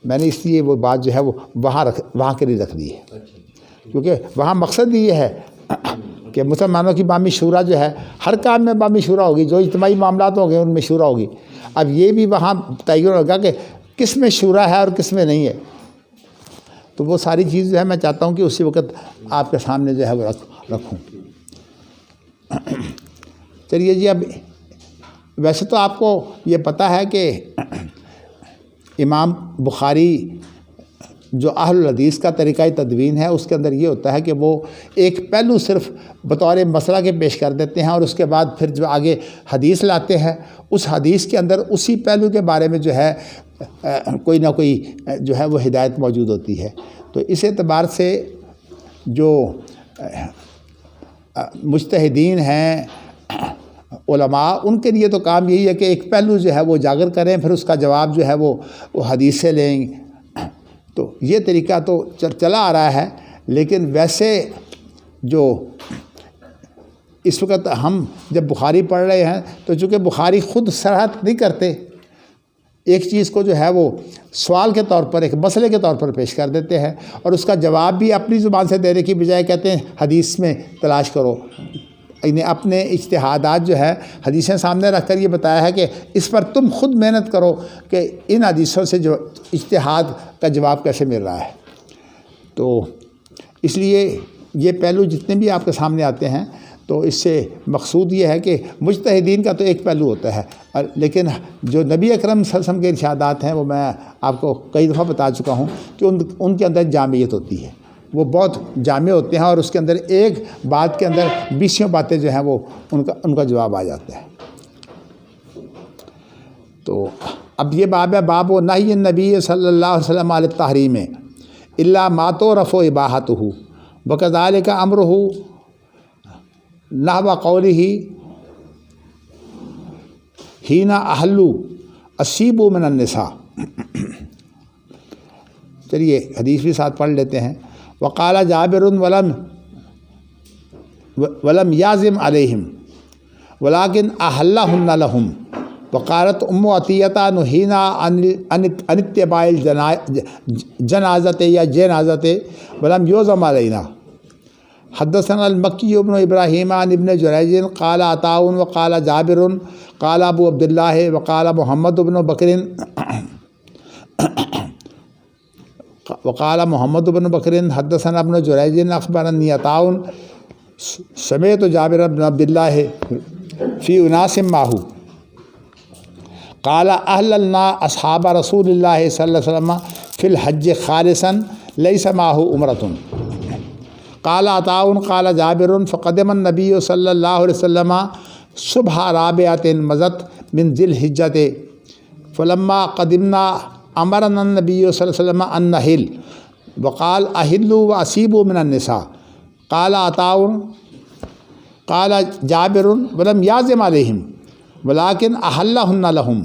میں نے اس لیے وہ بات جو ہے وہ وہاں کے لیے رکھ دی ہے، کیونکہ وہاں مقصد یہ ہے کہ مسلمانوں کی بامی شورا جو ہے ہر کام میں بامی شورا ہوگی، جو اجتماعی معاملات ہوں گے ان میں شورا ہوگی۔ اب یہ بھی وہاں تعین ہوگا کہ کس میں شورا ہے اور کس میں نہیں ہے۔ تو وہ ساری چیز جو ہے میں چاہتا ہوں کہ اسی وقت آپ کے سامنے جو ہے وہ رکھوں۔ چلیے جی، اب ویسے تو آپ کو یہ پتہ ہے کہ امام بخاری جو اہل الحدیث کا طریقہ تدوین ہے اس کے اندر یہ ہوتا ہے کہ وہ ایک پہلو صرف بطور مسئلہ کے پیش کر دیتے ہیں اور اس کے بعد پھر جو آگے حدیث لاتے ہیں اس حدیث کے اندر اسی پہلو کے بارے میں جو ہے کوئی نہ کوئی جو ہے وہ ہدایت موجود ہوتی ہے۔ تو اس اعتبار سے جو مجتہدین ہیں علماء ان کے لیے تو کام یہی ہے کہ ایک پہلو جو ہے وہ اجاگر کریں، پھر اس کا جواب جو ہے وہ حدیث سے لیں۔ تو یہ طریقہ تو چلا آ رہا ہے، لیکن ویسے جو اس وقت ہم جب بخاری پڑھ رہے ہیں تو چونکہ بخاری خود صراحت نہیں کرتے، ایک چیز کو جو ہے وہ سوال کے طور پر ایک مسئلے کے طور پر پیش کر دیتے ہیں اور اس کا جواب بھی اپنی زبان سے دینے کی بجائے کہتے ہیں حدیث میں تلاش کرو۔ انہیں اپنے اجتہادات جو ہے حدیثیں سامنے رکھ کر یہ بتایا ہے کہ اس پر تم خود محنت کرو کہ ان حدیثوں سے جو اجتہاد کا جواب کیسے مل رہا ہے۔ تو اس لیے یہ پہلو جتنے بھی آپ کے سامنے آتے ہیں تو اس سے مقصود یہ ہے کہ مجتہدین کا تو ایک پہلو ہوتا ہے، لیکن جو نبی اکرم صلی اللہ علیہ وسلم کے ارشادات ہیں وہ میں آپ کو کئی دفعہ بتا چکا ہوں کہ ان کے اندر جامعیت ہوتی ہے، وہ بہت جامع ہوتے ہیں اور اس کے اندر ایک بات کے اندر 20 باتیں جو ہیں وہ ان کا جواب آ جاتا ہے۔ تو اب یہ باب ہے باب و نہی نبی صلی اللہ علیہ وسلم علی التحریم الا ما تعرف اباحتہ وکذالک امرہ نحو قولہ حین احلوا اصیبوا من النساء۔ چلیے حدیث بھی ساتھ پڑھ لیتے ہیں۔ وقال جابر ولم یازم علیہم ولکن احلہن لہم وقالت ام عطیہ نہینا عن اتباع الجنازۃ یا جنازۃ ولم یوزم علینا۔ حدثنا المکی بن ابراہیم عن ابن جریج قال عطاء وقال جابر قال ابو عبداللہ وقال محمد بن بکر وقال محمد بن بکر حدثنا ابن جریج اخبرنی عطاء سمعت جابر بن عبداللہ فی اناس معه قال احللنا اصحاب رسول اللہ صلی اللہ علیہ وسلم فی الحج خالصا لیس معه عمرة۔ قال عطاء قال جابر فقدم النبی صلی اللہ علیہ وسلم صبح رابعۃ مضت من ذی الحجۃ فلما قدمنا امرنا النبی صلی اللہ علیہ وسلم ان نحل وقال احلوا واصیبوا من النساء۔ قال عطاء قال جابر ولم یازم علیہم ولكن احلہن لہم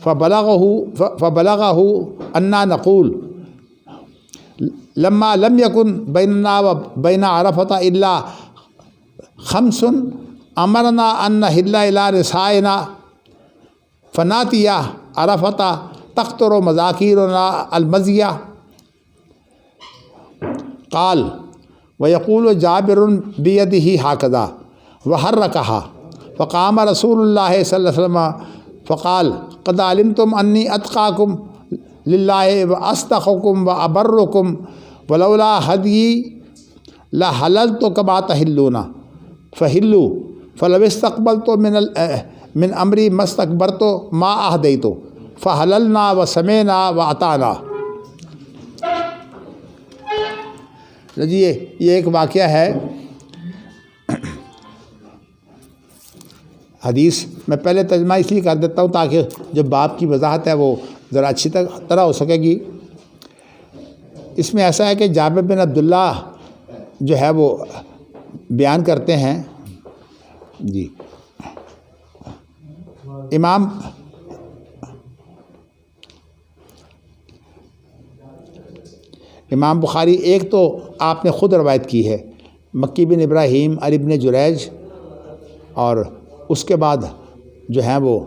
فبلغه انا نقول لما لم يكن بيننا وبين عرفة الا 5 امرنا ان نحل الى نسائنا فناتي عرفة تقطر مذاكيرنا المزية۔ قال ويقول جابر بيده هكذا وحركها فقام رسول الله صلى الله عليه وسلم فقال قد علمتم أني أتقاكم لله وأصدقكم وأبركم ولولا هدي لحللت كما تحلون فحلوا فلو استقبلت من أمري ما استكبرت ما أهديت فحللنا وسمعنا وأطعنا۔ جی یہ ایک واقعہ ہے۔ حدیث میں پہلے ترجمہ اس لیے کر دیتا ہوں تاکہ جو باب کی وضاحت ہے وہ ذرا اچھی طرح ہو سکے گی۔ اس میں ایسا ہے کہ جابر بن عبداللہ جو ہے وہ بیان کرتے ہیں جی امام بخاری ایک تو آپ نے خود روایت کی ہے مکی بن ابراہیم علی بن جریج، اور اس کے بعد جو ہیں وہ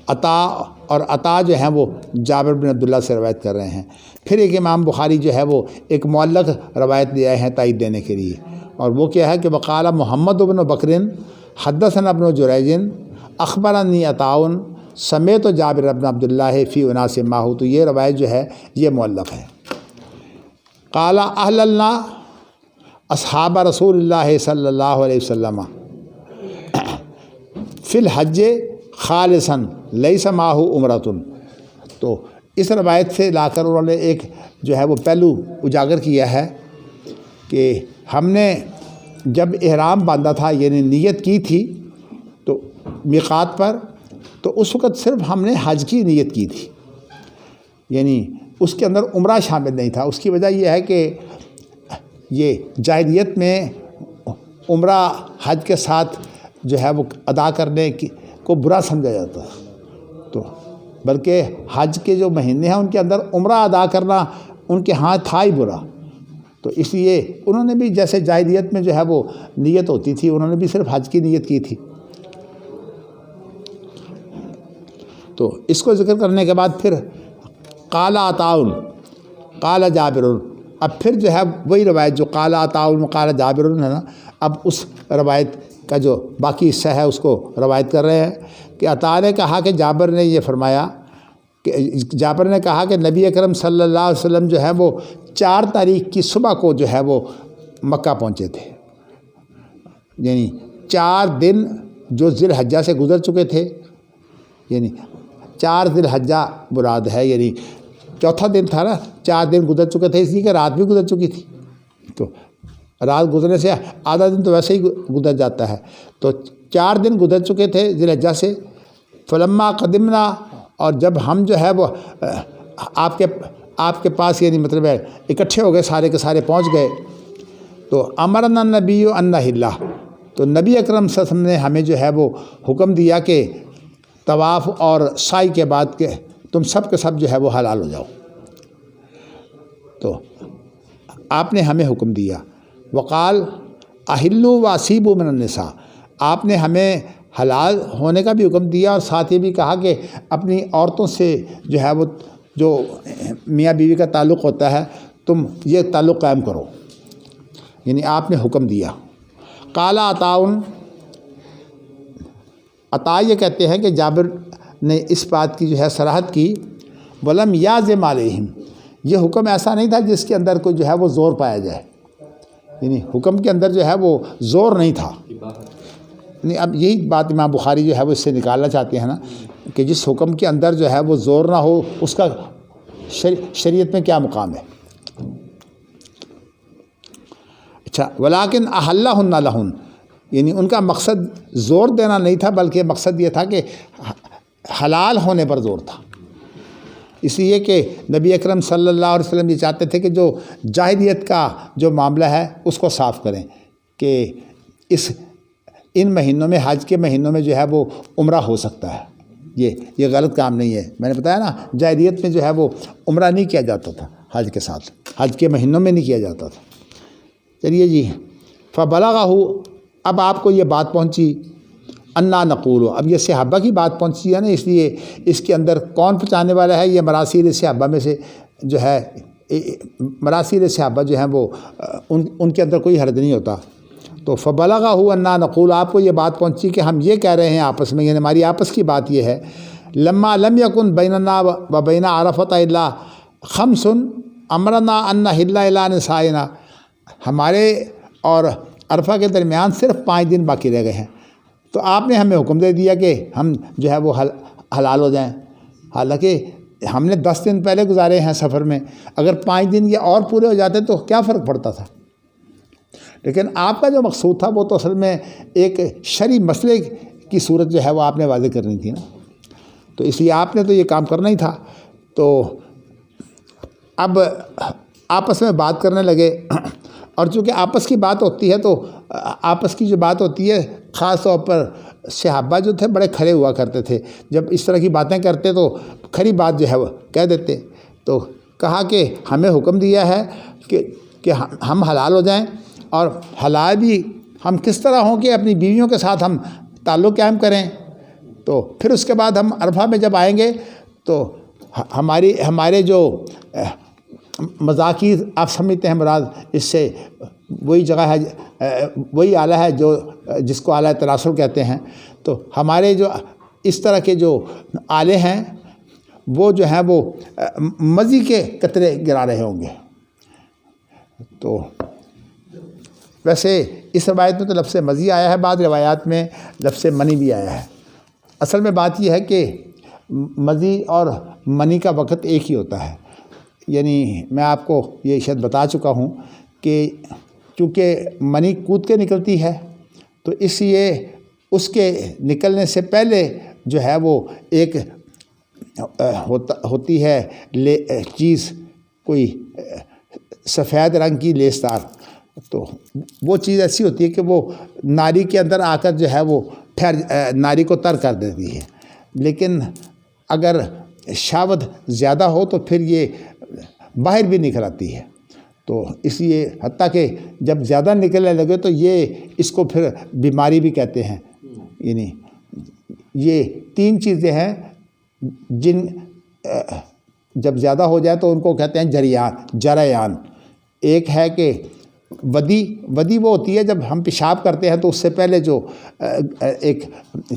عطا جو ہیں وہ جابر بن عبداللہ سے روایت کر رہے ہیں۔ پھر ایک امام بخاری جو ہے وہ ایک معلق روایت لے آئے ہیں تائید دینے کے لیے، اور وہ کیا ہے کہ وقال محمد بن بکر حدثنا ابن جریج اخبرنی عطاء سمیت جابر بن عبداللہ فی اناس معه، تو یہ روایت جو ہے یہ معلق ہے۔ قال احللنا اصحاب رسول اللہ صلی اللہ علیہ وسلم فی الحج خالصا لیس معه عمرة، تو اس روایت سے لا کر انہوں نے ایک جو ہے وہ پہلو اجاگر کیا ہے کہ ہم نے جب احرام باندھا تھا یعنی نیت کی تھی تو میقات پر، تو اس وقت صرف ہم نے حج کی نیت کی تھی، یعنی اس کے اندر عمرہ شامل نہیں تھا۔ اس کی وجہ یہ ہے کہ یہ جاہلیت میں عمرہ حج کے ساتھ جو ہے وہ ادا کرنے کو برا سمجھا جاتا ہے، تو بلکہ حج کے جو مہینے ہیں ان کے اندر عمرہ ادا کرنا ان کے ہاں تھا ہی برا، تو اس لیے انہوں نے بھی جیسے جاہلیت میں جو ہے وہ نیت ہوتی تھی انہوں نے بھی صرف حج کی نیت کی تھی۔ تو اس کو ذکر کرنے کے بعد پھر قال عطاء قال جابر، اب پھر جو ہے وہی روایت جو قال عطاء قال جابر ہے نا، اب اس روایت کا جو باقی حصہ ہے اس کو روایت کر رہے ہیں کہ عطاء نے کہا کہ جابر نے یہ فرمایا کہ جابر نے کہا کہ نبی اکرم صلی اللہ علیہ وسلم جو ہے وہ 4 تاریخ کی صبح کو جو ہے وہ مکہ پہنچے تھے، یعنی 4 دن جو ذی الحجہ سے گزر چکے تھے، یعنی 4 ذی الحجہ مراد ہے، یعنی چوتھا دن تھا نا، 4 دن گزر چکے تھے، اس لیے کہ رات بھی گزر چکی تھی، تو رات گزرنے سے آدھا دن تو ویسے ہی گزر جاتا ہے، تو 4 دن گزر چکے تھے ذی الحجہ سے۔ فلما قدمنا، اور جب ہم جو ہے وہ آپ کے پاس یعنی مطلب ہے اکٹھے ہو گئے، سارے کے سارے پہنچ گئے، تو امرنا النبی ان نحل، تو نبی اکرم صلی اللہ علیہ وسلم نے ہمیں جو ہے وہ حکم دیا کہ طواف اور سعی کے بعد کہ تم سب کے سب جو ہے وہ حلال ہو جاؤ۔ تو آپ نے ہمیں حکم دیا، وقال احلوا واسیبوا من النساء، آپ نے ہمیں حلال ہونے کا بھی حکم دیا، اور ساتھ یہ بھی کہا کہ اپنی عورتوں سے جو ہے وہ جو میاں بیوی کا تعلق ہوتا ہے تم یہ تعلق قائم کرو، یعنی آپ نے حکم دیا۔ قال عطا یہ کہتے ہیں کہ جابر نے اس بات کی جو ہے صراحت کی، ولم یعزم علیہم، یہ حکم ایسا نہیں تھا جس کے اندر کوئی جو ہے وہ زور پایا جائے، یعنی حکم کے اندر جو ہے وہ زور نہیں تھا۔ یعنی اب یہی بات امام بخاری جو ہے وہ اس سے نکالنا چاہتے ہیں نا، کہ جس حکم کے اندر جو ہے وہ زور نہ ہو اس کا شریعت میں کیا مقام ہے۔ اچھا، ولیکن احلہن لہن، یعنی ان کا مقصد زور دینا نہیں تھا، بلکہ مقصد یہ تھا کہ حلال ہونے پر زور تھا، اس لیے کہ نبی اکرم صلی اللہ علیہ وسلم یہ چاہتے تھے کہ جو جاہلیت کا جو معاملہ ہے اس کو صاف کریں، کہ ان مہینوں میں، حج کے مہینوں میں جو ہے وہ عمرہ ہو سکتا ہے، یہ غلط کام نہیں ہے۔ میں نے بتایا نا، جاہلیت میں جو ہے وہ عمرہ نہیں کیا جاتا تھا حج کے ساتھ، حج کے مہینوں میں نہیں کیا جاتا تھا۔ چلیے جی، فبلغہ، اب آپ کو یہ بات پہنچی، انا نقول، اب یہ صحابہ کی بات پہنچی ہے نا، اس لیے اس کے اندر کون پہنچانے والا ہے؟ یہ مراسیل صحابہ میں سے جو ہے، مراسیل صحابہ جو ہیں وہ ان کے اندر کوئی حرج نہیں ہوتا۔ تو فبلغہ انا نقول، آپ کو یہ بات پہنچی کہ ہم یہ کہہ رہے ہیں آپس میں، یعنی ہماری آپس کی بات یہ ہے، لما لم یکن بیننا و بین عرفۃ الا خمس امرنا ان نحل الی نسائنا، ہمارے اور عرفہ کے درمیان صرف 5 دن باقی رہ گئے ہیں، تو آپ نے ہمیں حکم دے دیا کہ ہم جو ہے وہ حلال ہو جائیں، حالانکہ ہم نے 10 دن پہلے گزارے ہیں سفر میں، اگر 5 دن یہ اور پورے ہو جاتے تو کیا فرق پڑتا تھا؟ لیکن آپ کا جو مقصود تھا وہ تو اصل میں ایک شرعی مسئلے کی صورت جو ہے وہ آپ نے واضح کرنی تھی نا، تو اس لیے آپ نے تو یہ کام کرنا ہی تھا۔ تو اب آپس میں بات کرنے لگے، اور چونکہ آپس کی بات ہوتی ہے تو آپس کی جو بات ہوتی ہے، خاص طور پر صحابہ جو تھے بڑے کھڑے ہوا کرتے تھے، جب اس طرح کی باتیں کرتے تو کھری بات جو ہے وہ کہہ دیتے۔ تو کہا کہ ہمیں حکم دیا ہے کہ ہم حلال ہو جائیں، اور حلال بھی ہم کس طرح ہوں کہ اپنی بیویوں کے ساتھ ہم تعلق قائم کریں، تو پھر اس کے بعد ہم عرفہ میں جب آئیں گے تو ہمارے جو مذاکیر آپ سمجھتے ہیں مراد، اس سے وہی جگہ ہے، وہی آلہ ہے جو جس کو آلہ تناسل کہتے ہیں، تو ہمارے جو اس طرح کے جو آلے ہیں وہ جو ہیں وہ مزی کے قطرے گرا رہے ہوں گے۔ تو ویسے اس روایت میں تو لفظ مزی آیا ہے، بعض روایات میں لفظ منی بھی آیا ہے۔ اصل میں بات یہ ہے کہ مزی اور منی کا وقت ایک ہی ہوتا ہے، یعنی میں آپ کو یہ شاید بتا چکا ہوں کہ چونکہ منی کود کے نکلتی ہے، تو اس لیے اس کے نکلنے سے پہلے جو ہے وہ ایک ہوتی ہے چیز، کوئی سفید رنگ کی لیسدار، تو وہ چیز ایسی ہوتی ہے کہ وہ ناری کے اندر آ کر جو ہے وہ ناری کو تر کر دیتی ہے، لیکن اگر شہوت زیادہ ہو تو پھر یہ باہر بھی نکل آتی ہے۔ تو اس لیے حتیٰ کہ جب زیادہ نکلنے لگے تو یہ اس کو پھر بیماری بھی کہتے ہیں، یعنی یہ 3 چیزیں ہیں جن جب زیادہ ہو جائے تو ان کو کہتے ہیں جریان۔ ایک ہے کہ ودی وہ ہوتی ہے جب ہم پیشاب کرتے ہیں تو اس سے پہلے جو ایک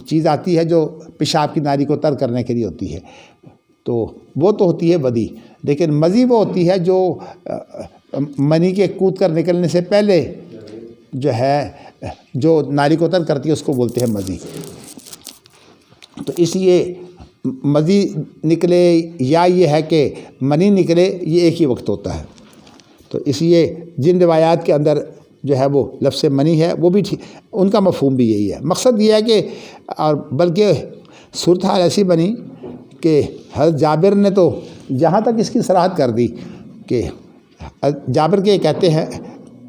چیز آتی ہے جو پیشاب کی ناری کو تر کرنے کے لیے ہوتی ہے، تو وہ تو ہوتی ہے ودی، لیکن مزی وہ ہوتی ہے جو منی کے کود کر نکلنے سے پہلے جو ہے جو ناری کو تر کرتی ہے اس کو بولتے ہیں مزی۔ تو اس لیے مزی نکلے یا یہ ہے کہ منی نکلے، یہ ایک ہی وقت ہوتا ہے۔ تو اس لیے جن روایات کے اندر جو ہے وہ لفظ منی ہے وہ بھی ان کا مفہوم بھی یہی ہے، مقصد یہ ہے کہ اور بلکہ صورتحال ایسی بنی کہ حضرت جابر نے تو یہاں تک اس کی صراحت کر دی کہ جابر کے کہتے ہیں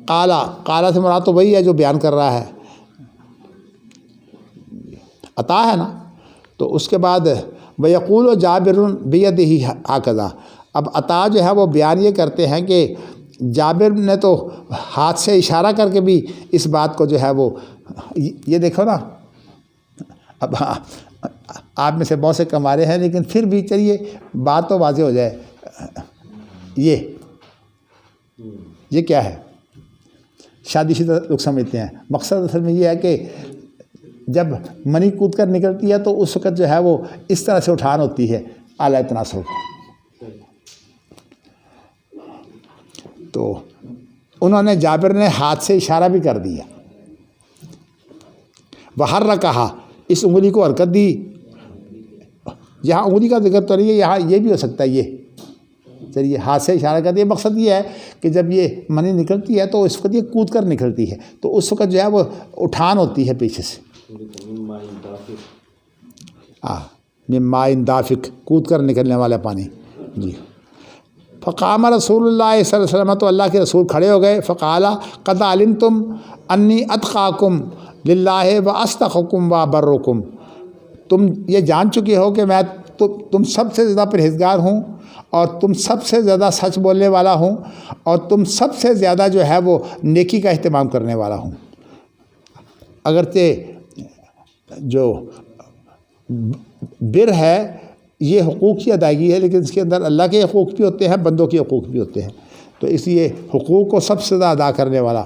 قالا سے مراد تو وہی ہے جو بیان کر رہا ہے، عطا ہے نا. تو اس کے بعد وَيَقُولُ جابر بِيَدِهِ هَكَذَا. اب عطا جو ہے وہ بیان یہ کرتے ہیں کہ جابر نے تو ہاتھ سے اشارہ کر کے بھی اس بات کو جو ہے وہ، یہ دیکھو نا، اب آپ میں سے بہت سے کمارے ہیں لیکن پھر بھی چلیے بات تو واضح ہو جائے. یہ کیا ہے؟ شادی شدہ لوگ سمجھتے ہیں. مقصد اصل میں یہ ہے کہ جب منی کود کر نکلتی ہے تو اس وقت جو ہے وہ اس طرح سے اٹھان ہوتی ہے اعلیٰ تناسل. تو انہوں نے جابر نے ہاتھ سے اشارہ بھی کر دیا. وحرکہا، اس انگلی کو حرکت دی. یہاں انگلی کا ذکر تو نہیں ہے، یہاں یہ بھی ہو سکتا ہے. یہ چلیے ہاتھ سے اشارہ کر دیا. مقصد یہ ہے کہ جب یہ منی نکلتی ہے تو اس وقت یہ کود کر نکلتی ہے، تو اس وقت جو ہے وہ اٹھان ہوتی ہے پیچھے سے. ماء دافق، کود کر نکلنے والا پانی. جی. فقام رسول اللہ صلی اللہ علیہ وسلم، تو اللہ کے رسول کھڑے ہو گئے. فقال قد علمتم انی اتقاکم للہ و استقکم و برکم. تم یہ جان چکے ہو کہ میں تم سب سے زیادہ پرہیزگار ہوں اور تم سب سے زیادہ سچ بولنے والا ہوں اور تم سب سے زیادہ جو ہے وہ نیکی کا اہتمام کرنے والا ہوں. اگرچہ جو بر ہے یہ حقوق کی ادائیگی ہے، لیکن اس کے اندر اللہ کے حقوق بھی ہوتے ہیں، بندوں کے حقوق بھی ہوتے ہیں. تو اس لیے حقوق کو سب سے زیادہ ادا کرنے والا.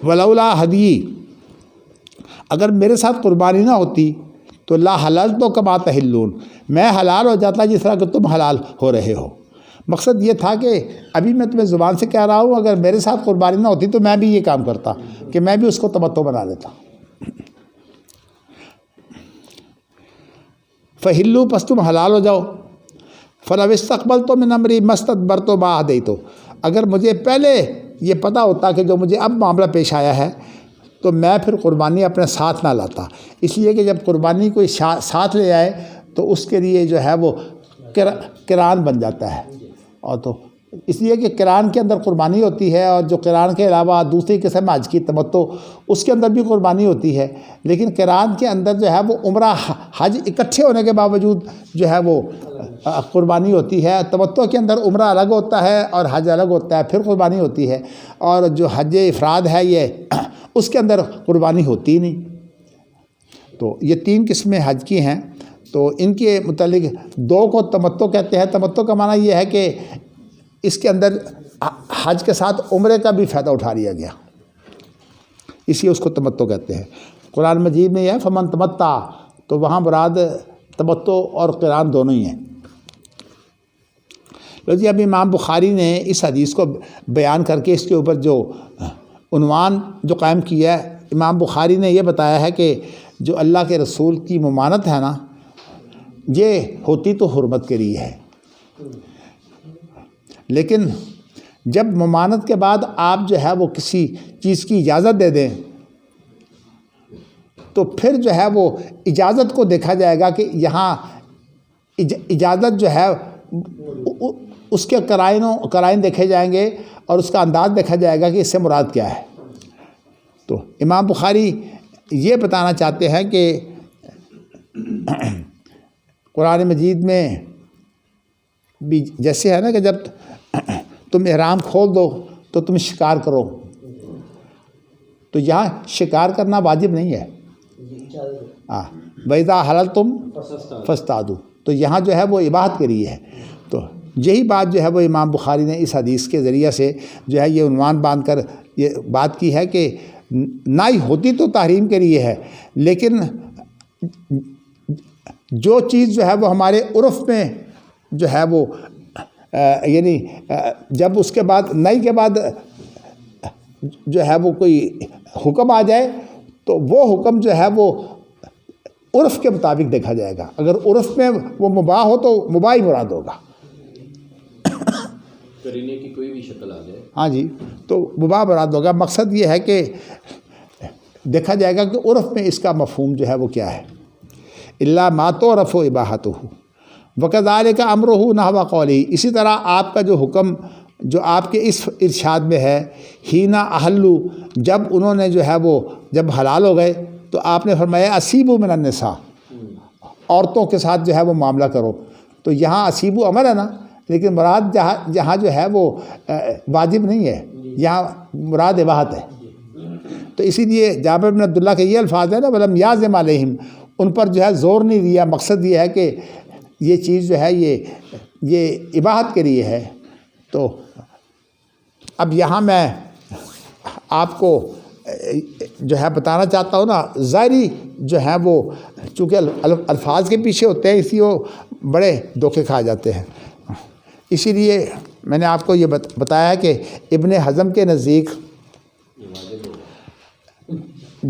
ولولا ہدی، اگر میرے ساتھ قربانی نہ ہوتی تو لا حلال تو کما تحلون، میں حلال ہو جاتا جس طرح کہ تم حلال ہو رہے ہو. مقصد یہ تھا کہ ابھی میں تمہیں زبان سے کہہ رہا ہوں، اگر میرے ساتھ قربانی نہ ہوتی تو میں بھی یہ کام کرتا کہ میں بھی اس کو تمتع بنا لیتا. فہلو، پس تم حلال ہو جاؤ. فلو استقبلتم من امری ما استدبرت ما ہدیت، اگر مجھے پہلے یہ پتہ ہوتا کہ جو مجھے اب معاملہ پیش آیا ہے تو میں پھر قربانی اپنے ساتھ نہ لاتا. اس لیے کہ جب قربانی کوئی ساتھ لے آئے تو اس کے لیے جو ہے وہ قران بن جاتا ہے. اور تو اس لیے کہ قران کے اندر قربانی ہوتی ہے، اور جو قران کے علاوہ دوسری قسم حج کی تمتع، اس کے اندر بھی قربانی ہوتی ہے. لیکن قران کے اندر جو ہے وہ عمرہ حج اکٹھے ہونے کے باوجود جو ہے وہ قربانی ہوتی ہے. تمتع کے اندر عمرہ الگ ہوتا ہے اور حج الگ ہوتا ہے، پھر قربانی ہوتی ہے. اور جو حج افراد ہے یہ اس کے اندر قربانی ہوتی نہیں. تو یہ 3 قسمیں حج کی ہیں. تو ان کے متعلق 2 کو تمتع کہتے ہیں. تمتع کا معنی یہ ہے کہ اس کے اندر حج کے ساتھ عمرے کا بھی فائدہ اٹھا لیا گیا، اس لیے اس کو تمتع کہتے ہیں. قرآن مجید میں یہ ہے فمن تمتع، تو وہاں مراد تمتع اور قران دونوں ہی ہیں. لو جی، اب امام بخاری نے اس حدیث کو بیان کر کے اس کے اوپر جو عنوان جو قائم کیا ہے، امام بخاری نے یہ بتایا ہے کہ جو اللہ کے رسول کی ممانت ہے نا، یہ ہوتی تو حرمت کے لیے ہے، لیکن جب ممانت کے بعد آپ جو ہے وہ کسی چیز کی اجازت دے دیں تو پھر جو ہے وہ اجازت کو دیکھا جائے گا کہ یہاں اجازت جو ہے اس کے قرائن دیکھے جائیں گے اور اس کا انداز دیکھا جائے گا کہ اس سے مراد کیا ہے. تو امام بخاری یہ بتانا چاہتے ہیں کہ قرآن مجید میں بھی جیسے ہے نا کہ جب تم احرام کھول دو تو تم شکار کرو، تو یہاں شکار کرنا واجب نہیں ہے. وَإِذَا حَلَلْتُمْ فَاصْطَادُوا، تو یہاں جو ہے وہ اباحت کے لیے ہے. تو یہی بات جو ہے وہ امام بخاری نے اس حدیث کے ذریعہ سے جو ہے یہ عنوان باندھ کر یہ بات کی ہے کہ نہ ہی ہوتی تو تحریم کے لیے ہے، لیکن جو چیز جو ہے وہ ہمارے عرف میں جو ہے وہ یعنی جب اس کے بعد نئی کے بعد جو ہے وہ کوئی حکم آ جائے تو وہ حکم جو ہے وہ عرف کے مطابق دیکھا جائے گا. اگر عرف میں وہ مباح ہو تو مباح ہی مراد ہوگا. کرینے کی کوئی بھی شکل آ جائے، ہاں جی، تو مباح مراد ہوگا. مقصد یہ ہے کہ دیکھا جائے گا کہ عرف میں اس کا مفہوم جو ہے وہ کیا ہے. الا ما تعرف اباحتہ وکذالک امرہ نحو قولہ، اسی طرح آپ کا جو حکم جو آپ کے اس ارشاد میں ہے، ہینا احلو، جب انہوں نے جو ہے وہ جب حلال ہو گئے تو آپ نے فرمایا اسیبو من النساء، عورتوں کے ساتھ جو ہے وہ معاملہ کرو، تو یہاں اسیبو امر ہے نا، لیکن مراد جہاں جو ہے وہ واجب نہیں ہے، یہاں مراد اباحت ہے۔ تو اسی لیے جابر بن عبداللہ کے یہ الفاظ ہے نا ولم یعزم علیہم، ان پر جو ہے زور نہیں دیا، مقصد یہ ہے کہ یہ چیز جو ہے یہ اباحت کے لیے ہے۔ تو اب یہاں میں آپ کو جو ہے بتانا چاہتا ہوں نا، ظاہری جو ہے وہ چونکہ الفاظ کے پیچھے ہوتے ہیں، اسی وہ بڑے دھوکے کھا جاتے ہیں۔ اسی لیے میں نے آپ کو یہ بتایا کہ ابن حزم کے نزدیک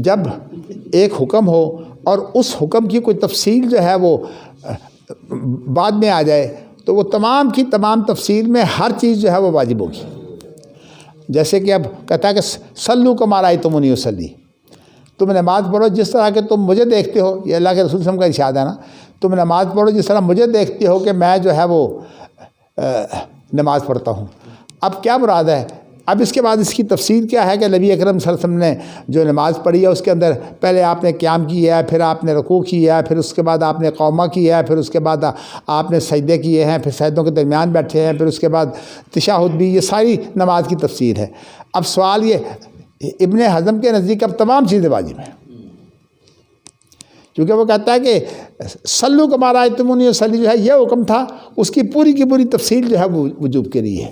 جب ایک حکم ہو اور اس حکم کی کوئی تفصیل جو ہے وہ بعد میں آ جائے تو وہ تمام کی تمام تفصیل میں ہر چیز جو ہے وہ واجب ہوگی۔ جیسے کہ اب کہتا ہے کہ صلو کما رأیتمونی اصلی، تم نماز پڑھو جس طرح کہ تم مجھے دیکھتے ہو، یہ اللہ کے رسول صلی اللہ علیہ وسلم کا ارشاد ہے نا، تم نماز پڑھو جس طرح مجھے دیکھتے ہو کہ میں جو ہے وہ نماز پڑھتا ہوں۔ اب کیا مراد ہے؟ اب اس کے بعد اس کی تفسیر کیا ہے کہ نبی اکرم صلی اللہ علیہ وسلم نے جو نماز پڑھی ہے اس کے اندر پہلے آپ نے قیام کیا ہے، پھر آپ نے رکوع کیا ہے، پھر اس کے بعد آپ نے قومہ کیا ہے، پھر اس کے بعد آپ نے سجدے کیے ہیں، پھر سجدوں کے درمیان بیٹھے ہیں، پھر اس کے بعد تشہد بھی، یہ ساری نماز کی تفسیر ہے۔ اب سوال یہ ابن حزم کے نزدیک اب تمام چیزیں واجب ہیں، کیونکہ وہ کہتا ہے کہ صلو کما رأیتمونی اصلی جو ہے یہ حکم تھا، اس کی پوری تفصیل جو ہے وہ وجوب کے لیے ہے۔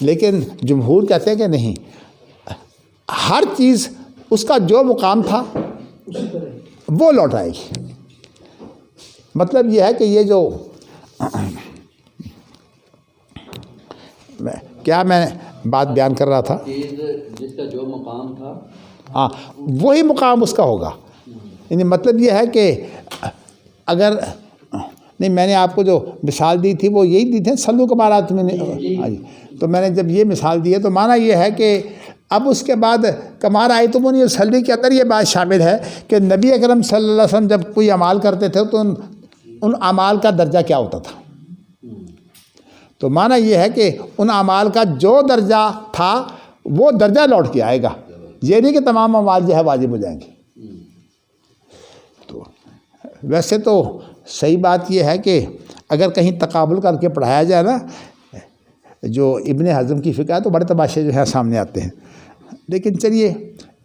لیکن جمہور کہتے ہیں کہ نہیں، ہر چیز اس کا جو مقام تھا وہ لوٹ آئے گی۔ مطلب یہ ہے کہ یہ جو کیا میں بات بیان کر رہا تھا، جس کا جو مقام تھا ہاں وہی مقام اس کا ہوگا۔ یعنی مطلب یہ ہے کہ اگر نہیں، میں نے آپ کو جو مثال دی تھی وہ یہی دی تھی، صلو کما رأیتمونی، تو میں نے جب یہ مثال دی ہے تو معنی یہ ہے کہ اب اس کے بعد کما رأیتمونی اصلی کے اندر یہ بات شامل ہے کہ نبی اکرم صلی اللہ علیہ وسلم جب کوئی اعمال کرتے تھے تو ان اعمال کا درجہ کیا ہوتا تھا، تو معنی یہ ہے کہ ان اعمال کا جو درجہ تھا وہ درجہ لوٹ کے آئے گا، یہ نہیں کہ تمام اعمال جو ہے واجب ہو جائیں گے۔ تو ویسے تو صحیح بات یہ ہے کہ اگر کہیں تقابل کر کے پڑھایا جائے نا جو ابن حزم کی فقہ ہے تو بڑے تماشے جو ہے سامنے آتے ہیں، لیکن چلیے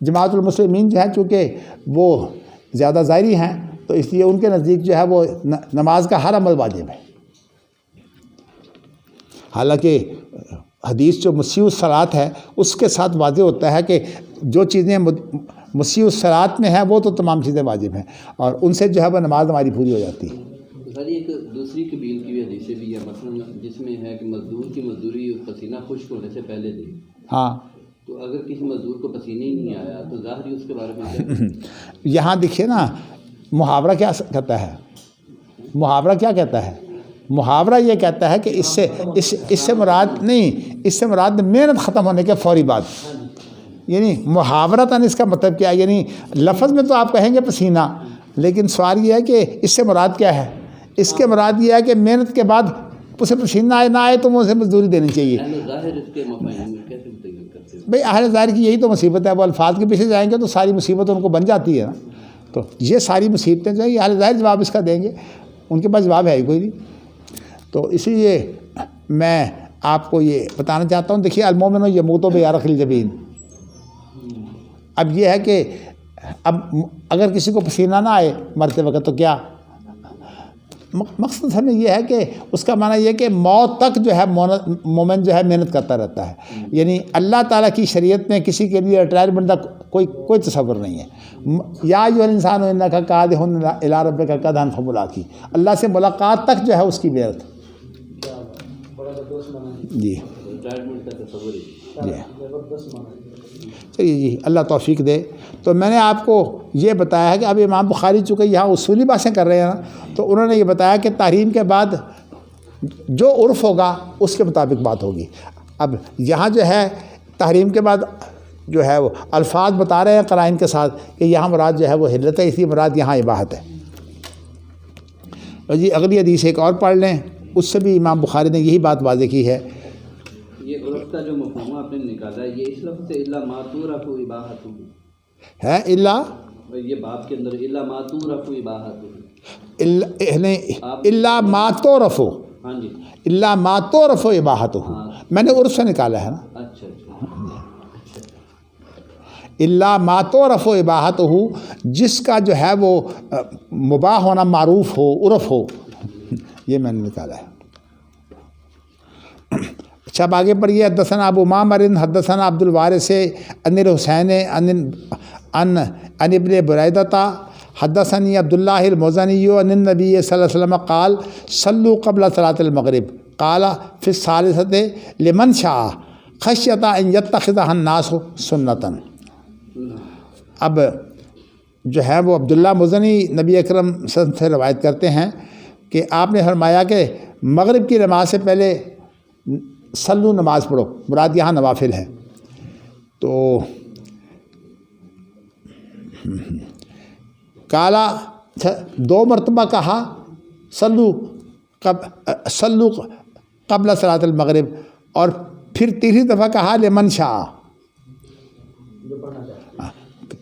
جماعت المسلمین جو ہے چونکہ وہ زیادہ ظاہری ہیں تو اس لیے ان کے نزدیک جو ہے وہ نماز کا ہر عمل واجب ہے۔ حالانکہ حدیث جو مسیح الصلاۃ ہے اس کے ساتھ واضح ہوتا ہے کہ جو چیزیں مسیح الصلاۃ میں ہیں وہ تو تمام چیزیں واجب ہیں، اور ان سے جو ہے وہ نماز ہماری پوری ہو جاتی ہے۔ سر ایک دوسری قبیل کی بھی حدیثیں بھی ہے، مثلا جس میں ہے کہ مزدور کی مزدوری پسینہ خشک ہونے سے پہلے دے، ہاں تو اگر کسی مزدور کو پسینہ ہی نہیں آیا تو ظاہری اس کے بارے میں یہاں دیکھیے نا محاورہ کیا کہتا ہے، محاورہ کیا کہتا ہے، محاورہ یہ کہتا ہے کہ اس سے مراد نہیں، اس سے مراد محنت ختم ہونے کے فوری بعد، یعنی محاورتاً اس کا مطلب کیا ہے، یعنی لفظ میں تو آپ کہیں گے پسینہ، لیکن سوال یہ ہے کہ اس سے مراد کیا ہے، اس کے مراد یہ ہے کہ محنت کے بعد اسے پسینہ آئے نہ آئے تو اسے مزدوری دینی چاہیے۔ بھئی اہل ظاہر کی یہی تو مصیبت ہے، وہ الفاظ کے پیچھے جائیں گے تو ساری مصیبت ان کو بن جاتی ہے نا، تو یہ ساری مصیبتیں جو ہیں اہل ظاہر جواب اس کا دیں گے، ان کے پاس جواب ہے ہی کوئی نہیں۔ تو اسی لیے میں آپ کو یہ بتانا چاہتا ہوں، دیکھیے المومن یموت بعرق الجبین، اب یہ ہے کہ اب اگر کسی کو پسینہ نہ آئے مرتے وقت تو کیا مقصد ہمیں یہ ہے کہ اس کا معنی یہ کہ موت تک جو ہے مومن جو ہے محنت کرتا رہتا ہے، یعنی اللہ تعالیٰ کی شریعت میں کسی کے لیے ریٹائرمنٹ کا کوئی تصور نہیں ہے۔ یا ایھا الانسان انک کادح الی ربک کدحا فملاقیہ، اللہ سے ملاقات تک جو ہے اس کی محنت۔ جی جی اللہ توفیق دے۔ تو میں نے آپ کو یہ بتایا ہے کہ اب امام بخاری چونکہ یہاں اصولی باتیں کر رہے ہیں نا، تو انہوں نے یہ بتایا کہ تحریم کے بعد جو عرف ہوگا اس کے مطابق بات ہوگی۔ اب یہاں جو ہے تحریم کے بعد جو ہے وہ الفاظ بتا رہے ہیں قرائن کے ساتھ کہ یہاں مراد جو ہے وہ حلت ہے، اسی مراد یہاں اباحت ہے۔ اور جی اگلی حدیث ایک اور پڑھ لیں، اس سے بھی امام بخاری نے یہی بات واضح کی ہے۔ یہ عرف کا جو مفہوم آپ نے نکالا ہے، یہ اس لفظ سے الا ما تورف اباحتہ ہے، الا یہ باب کے اندر الا ما تورف اباحتہ، الا ما تعرف، ہاں جی، الا ما تعرف اباحتہ، میں نے عرف سے نکالا ہے نا، اچھا اچھا، الا ما تعرف اباحتہ، جس کا جو ہے وہ مباح ہونا معروف ہو، عرف ہو، یہ میں نے نکالا ہے۔ اچھا اب آگے پڑھیے۔ حدثنا ابو معمر حدثنا عبد الوارث عن الحسین عن ابن بریدہ حدثني عبد الله المزني عن النبي صلى الله عليه وسلم قال صلوا قبل صلاة المغرب قال في الثالثة لمن شاء خشية أن يتخذها الناس سنة۔ اب جو ہے وہ عبداللہ مزنی نبی اکرم صلی اللہ علیہ وسلم سے روایت کرتے ہیں کہ آپ نے فرمایا کہ مغرب کی نماز سے پہلے صلو نماز پڑھو، مراد یہاں نوافل ہے۔ تو کالا 2 مرتبہ کہا صلو قبل صلاۃ المغرب، اور پھر تیسری دفعہ کہا لمن شاء،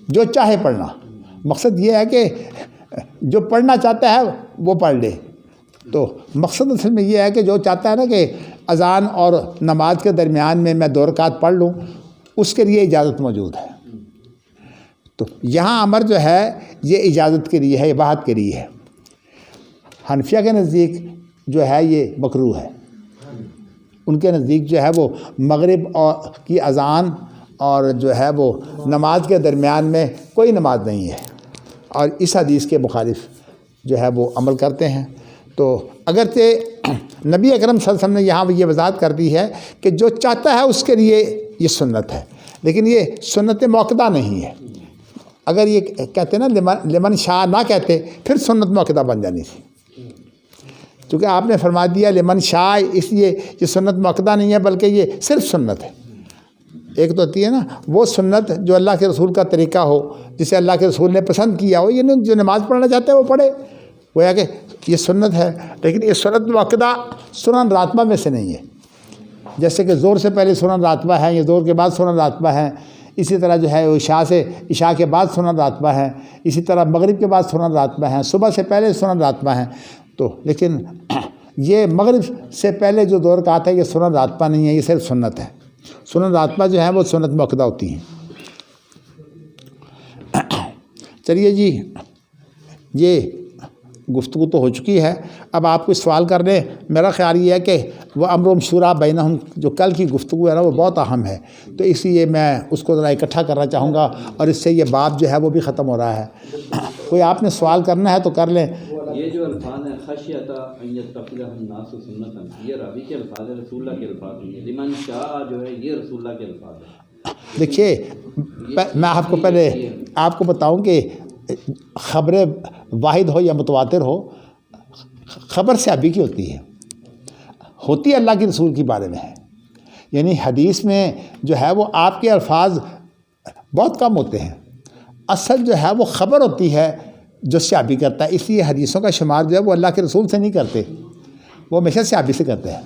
جو چاہے پڑھنا۔ مقصد یہ ہے کہ جو پڑھنا چاہتا ہے وہ پڑھ لے۔ تو مقصد اصل میں یہ ہے کہ جو چاہتا ہے نا کہ اذان اور نماز کے درمیان میں 2 رکعت پڑھ لوں، اس کے لیے اجازت موجود ہے۔ تو یہاں امر جو ہے یہ اجازت کے لیے ہے، اباحت کے لیے ہے۔ حنفیہ کے نزدیک جو ہے یہ مکروہ ہے، ان کے نزدیک جو ہے وہ مغرب اور کی اذان اور جو ہے وہ نماز کے درمیان میں کوئی نماز نہیں ہے، اور اس حدیث کے مخالف جو ہے وہ عمل کرتے ہیں۔ تو اگرچہ نبی اکرم صلی اللہ علیہ وسلم نے یہاں یہ وضاحت کر دی ہے کہ جو چاہتا ہے اس کے لیے یہ سنت ہے، لیکن یہ سنت موقدہ نہیں ہے۔ اگر یہ کہتے نا لمن شاء نہ کہتے پھر سنت موقدہ بن جانی تھی، چونکہ آپ نے فرما دیا لمن شاء، اس لیے یہ سنت موقدہ نہیں ہے بلکہ یہ صرف سنت ہے۔ ایک تو ہوتی ہے نا وہ سنت جو اللہ کے رسول کا طریقہ ہو، جسے اللہ کے رسول نے پسند کیا ہو، یہ جو نماز پڑھنا چاہتا ہے وہ پڑھے، گویا کہ یہ سنت ہے، لیکن یہ سنت موقدہ سنن راتبہ میں سے نہیں ہے۔ جیسے کہ زور سے پہلے سنن راتبہ ہے، یا زور کے بعد سنن راتبہ ہے، اسی طرح جو ہے عشاء کے بعد سنن راتبہ ہے، اسی طرح مغرب کے بعد سنن راتبہ ہیں، صبح سے پہلے سنن راتبہ ہیں۔ تو لیکن یہ مغرب سے پہلے جو 2 رکعت ہے یہ سنن راتبہ نہیں ہے، یہ صرف سنت ہے۔ سنن راتبہ جو ہے وہ سنت موقدہ ہوتی ہیں۔ چلیے جی، یہ گفتگو تو ہو چکی ہے، اب آپ کوئی سوال کر لیں۔ میرا خیال یہ ہے کہ وہ امر شورا بینہم جو کل کی گفتگو ہے نا وہ بہت اہم ہے، تو اس لیے میں اس کو ذرا اکٹھا کرنا چاہوں گا، اور اس سے یہ باب جو ہے وہ بھی ختم ہو رہا ہے۔ کوئی آپ نے سوال کرنا ہے تو کر لیں۔ یہ جو الفاظ ہیں خشیۃ ان یتخذها الناس سنۃ، یہ راوی کے الفاظ ہیں، رسول اللہ کے الفاظ نہیں ہیں۔ لمن شاء جو ہے یہ رسول اللہ کے الفاظ ہیں۔ دیکھیے میں آپ کو پہلے آپ کو بتاؤں کہ خبر واحد ہو یا متواتر ہو، خبر صحابی کی ہوتی ہے اللہ کے رسول کے بارے میں ہے، یعنی حدیث میں جو ہے وہ آپ کے الفاظ بہت کم ہوتے ہیں، اصل جو ہے وہ خبر ہوتی ہے جو صحابی کرتا ہے۔ اس لیے حدیثوں کا شمار جو ہے وہ اللہ کے رسول سے نہیں کرتے، وہ ہمیشہ صحابی سے کرتے ہیں۔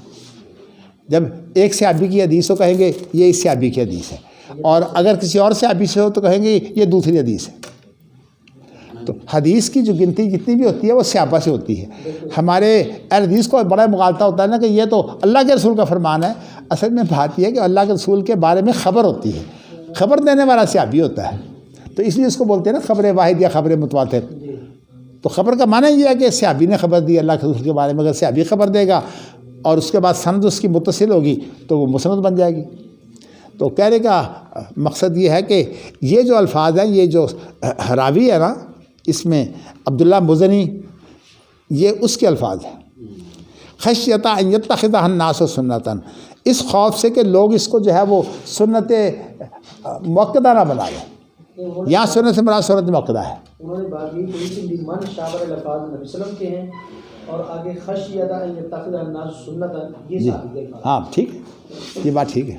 جب ایک صحابی کی حدیث ہو کہیں گے یہ اس صحابی کی حدیث ہے، اور اگر کسی اور صحابی سے ہو تو کہیں گے یہ دوسری حدیث ہے۔ تو حدیث کی جو گنتی جتنی بھی ہوتی ہے وہ صحابہ سے ہوتی ہے۔ ہمارے اہل حدیث کو بڑا مغالطہ ہوتا ہے نا کہ یہ تو اللہ کے رسول کا فرمان ہے۔ اصل میں بات یہ ہے کہ اللہ کے رسول کے بارے میں خبر ہوتی ہے، خبر دینے والا صحابی ہوتا ہے، تو اس لیے اس کو بولتے ہیں نا خبر واحد یا خبر متواتر۔ تو خبر کا معنی یہ ہے کہ صحابی نے خبر دی اللہ کے رسول کے بارے میں، اگر صحابی خبر دے گا اور اس کے بعد سند اس کی متصل ہوگی تو وہ مسند بن جائے گی۔ تو کہنے کا مقصد یہ ہے کہ یہ جو الفاظ ہیں، یہ جو راوی ہے نا اس میں عبداللہ مزنی، یہ اس کے الفاظ ہیں، خشیۃ ان یتخذها الناس سنۃ، اس خوف سے کہ لوگ اس کو جو ہے وہ سنت موقدہ نہ بنا لیں۔ یہاں سنت سے مراد سنت موقدہ ہے۔ انہوں نے بات یہ کہی کہ من شابر الفاظ نبی وسلم کے ہیں، اور آگے خشیۃ ان یتخذها الناس سنۃ، یہ صحابی کے الفاظ۔ ہاں ٹھیک ہے، یہ بات ٹھیک ہے۔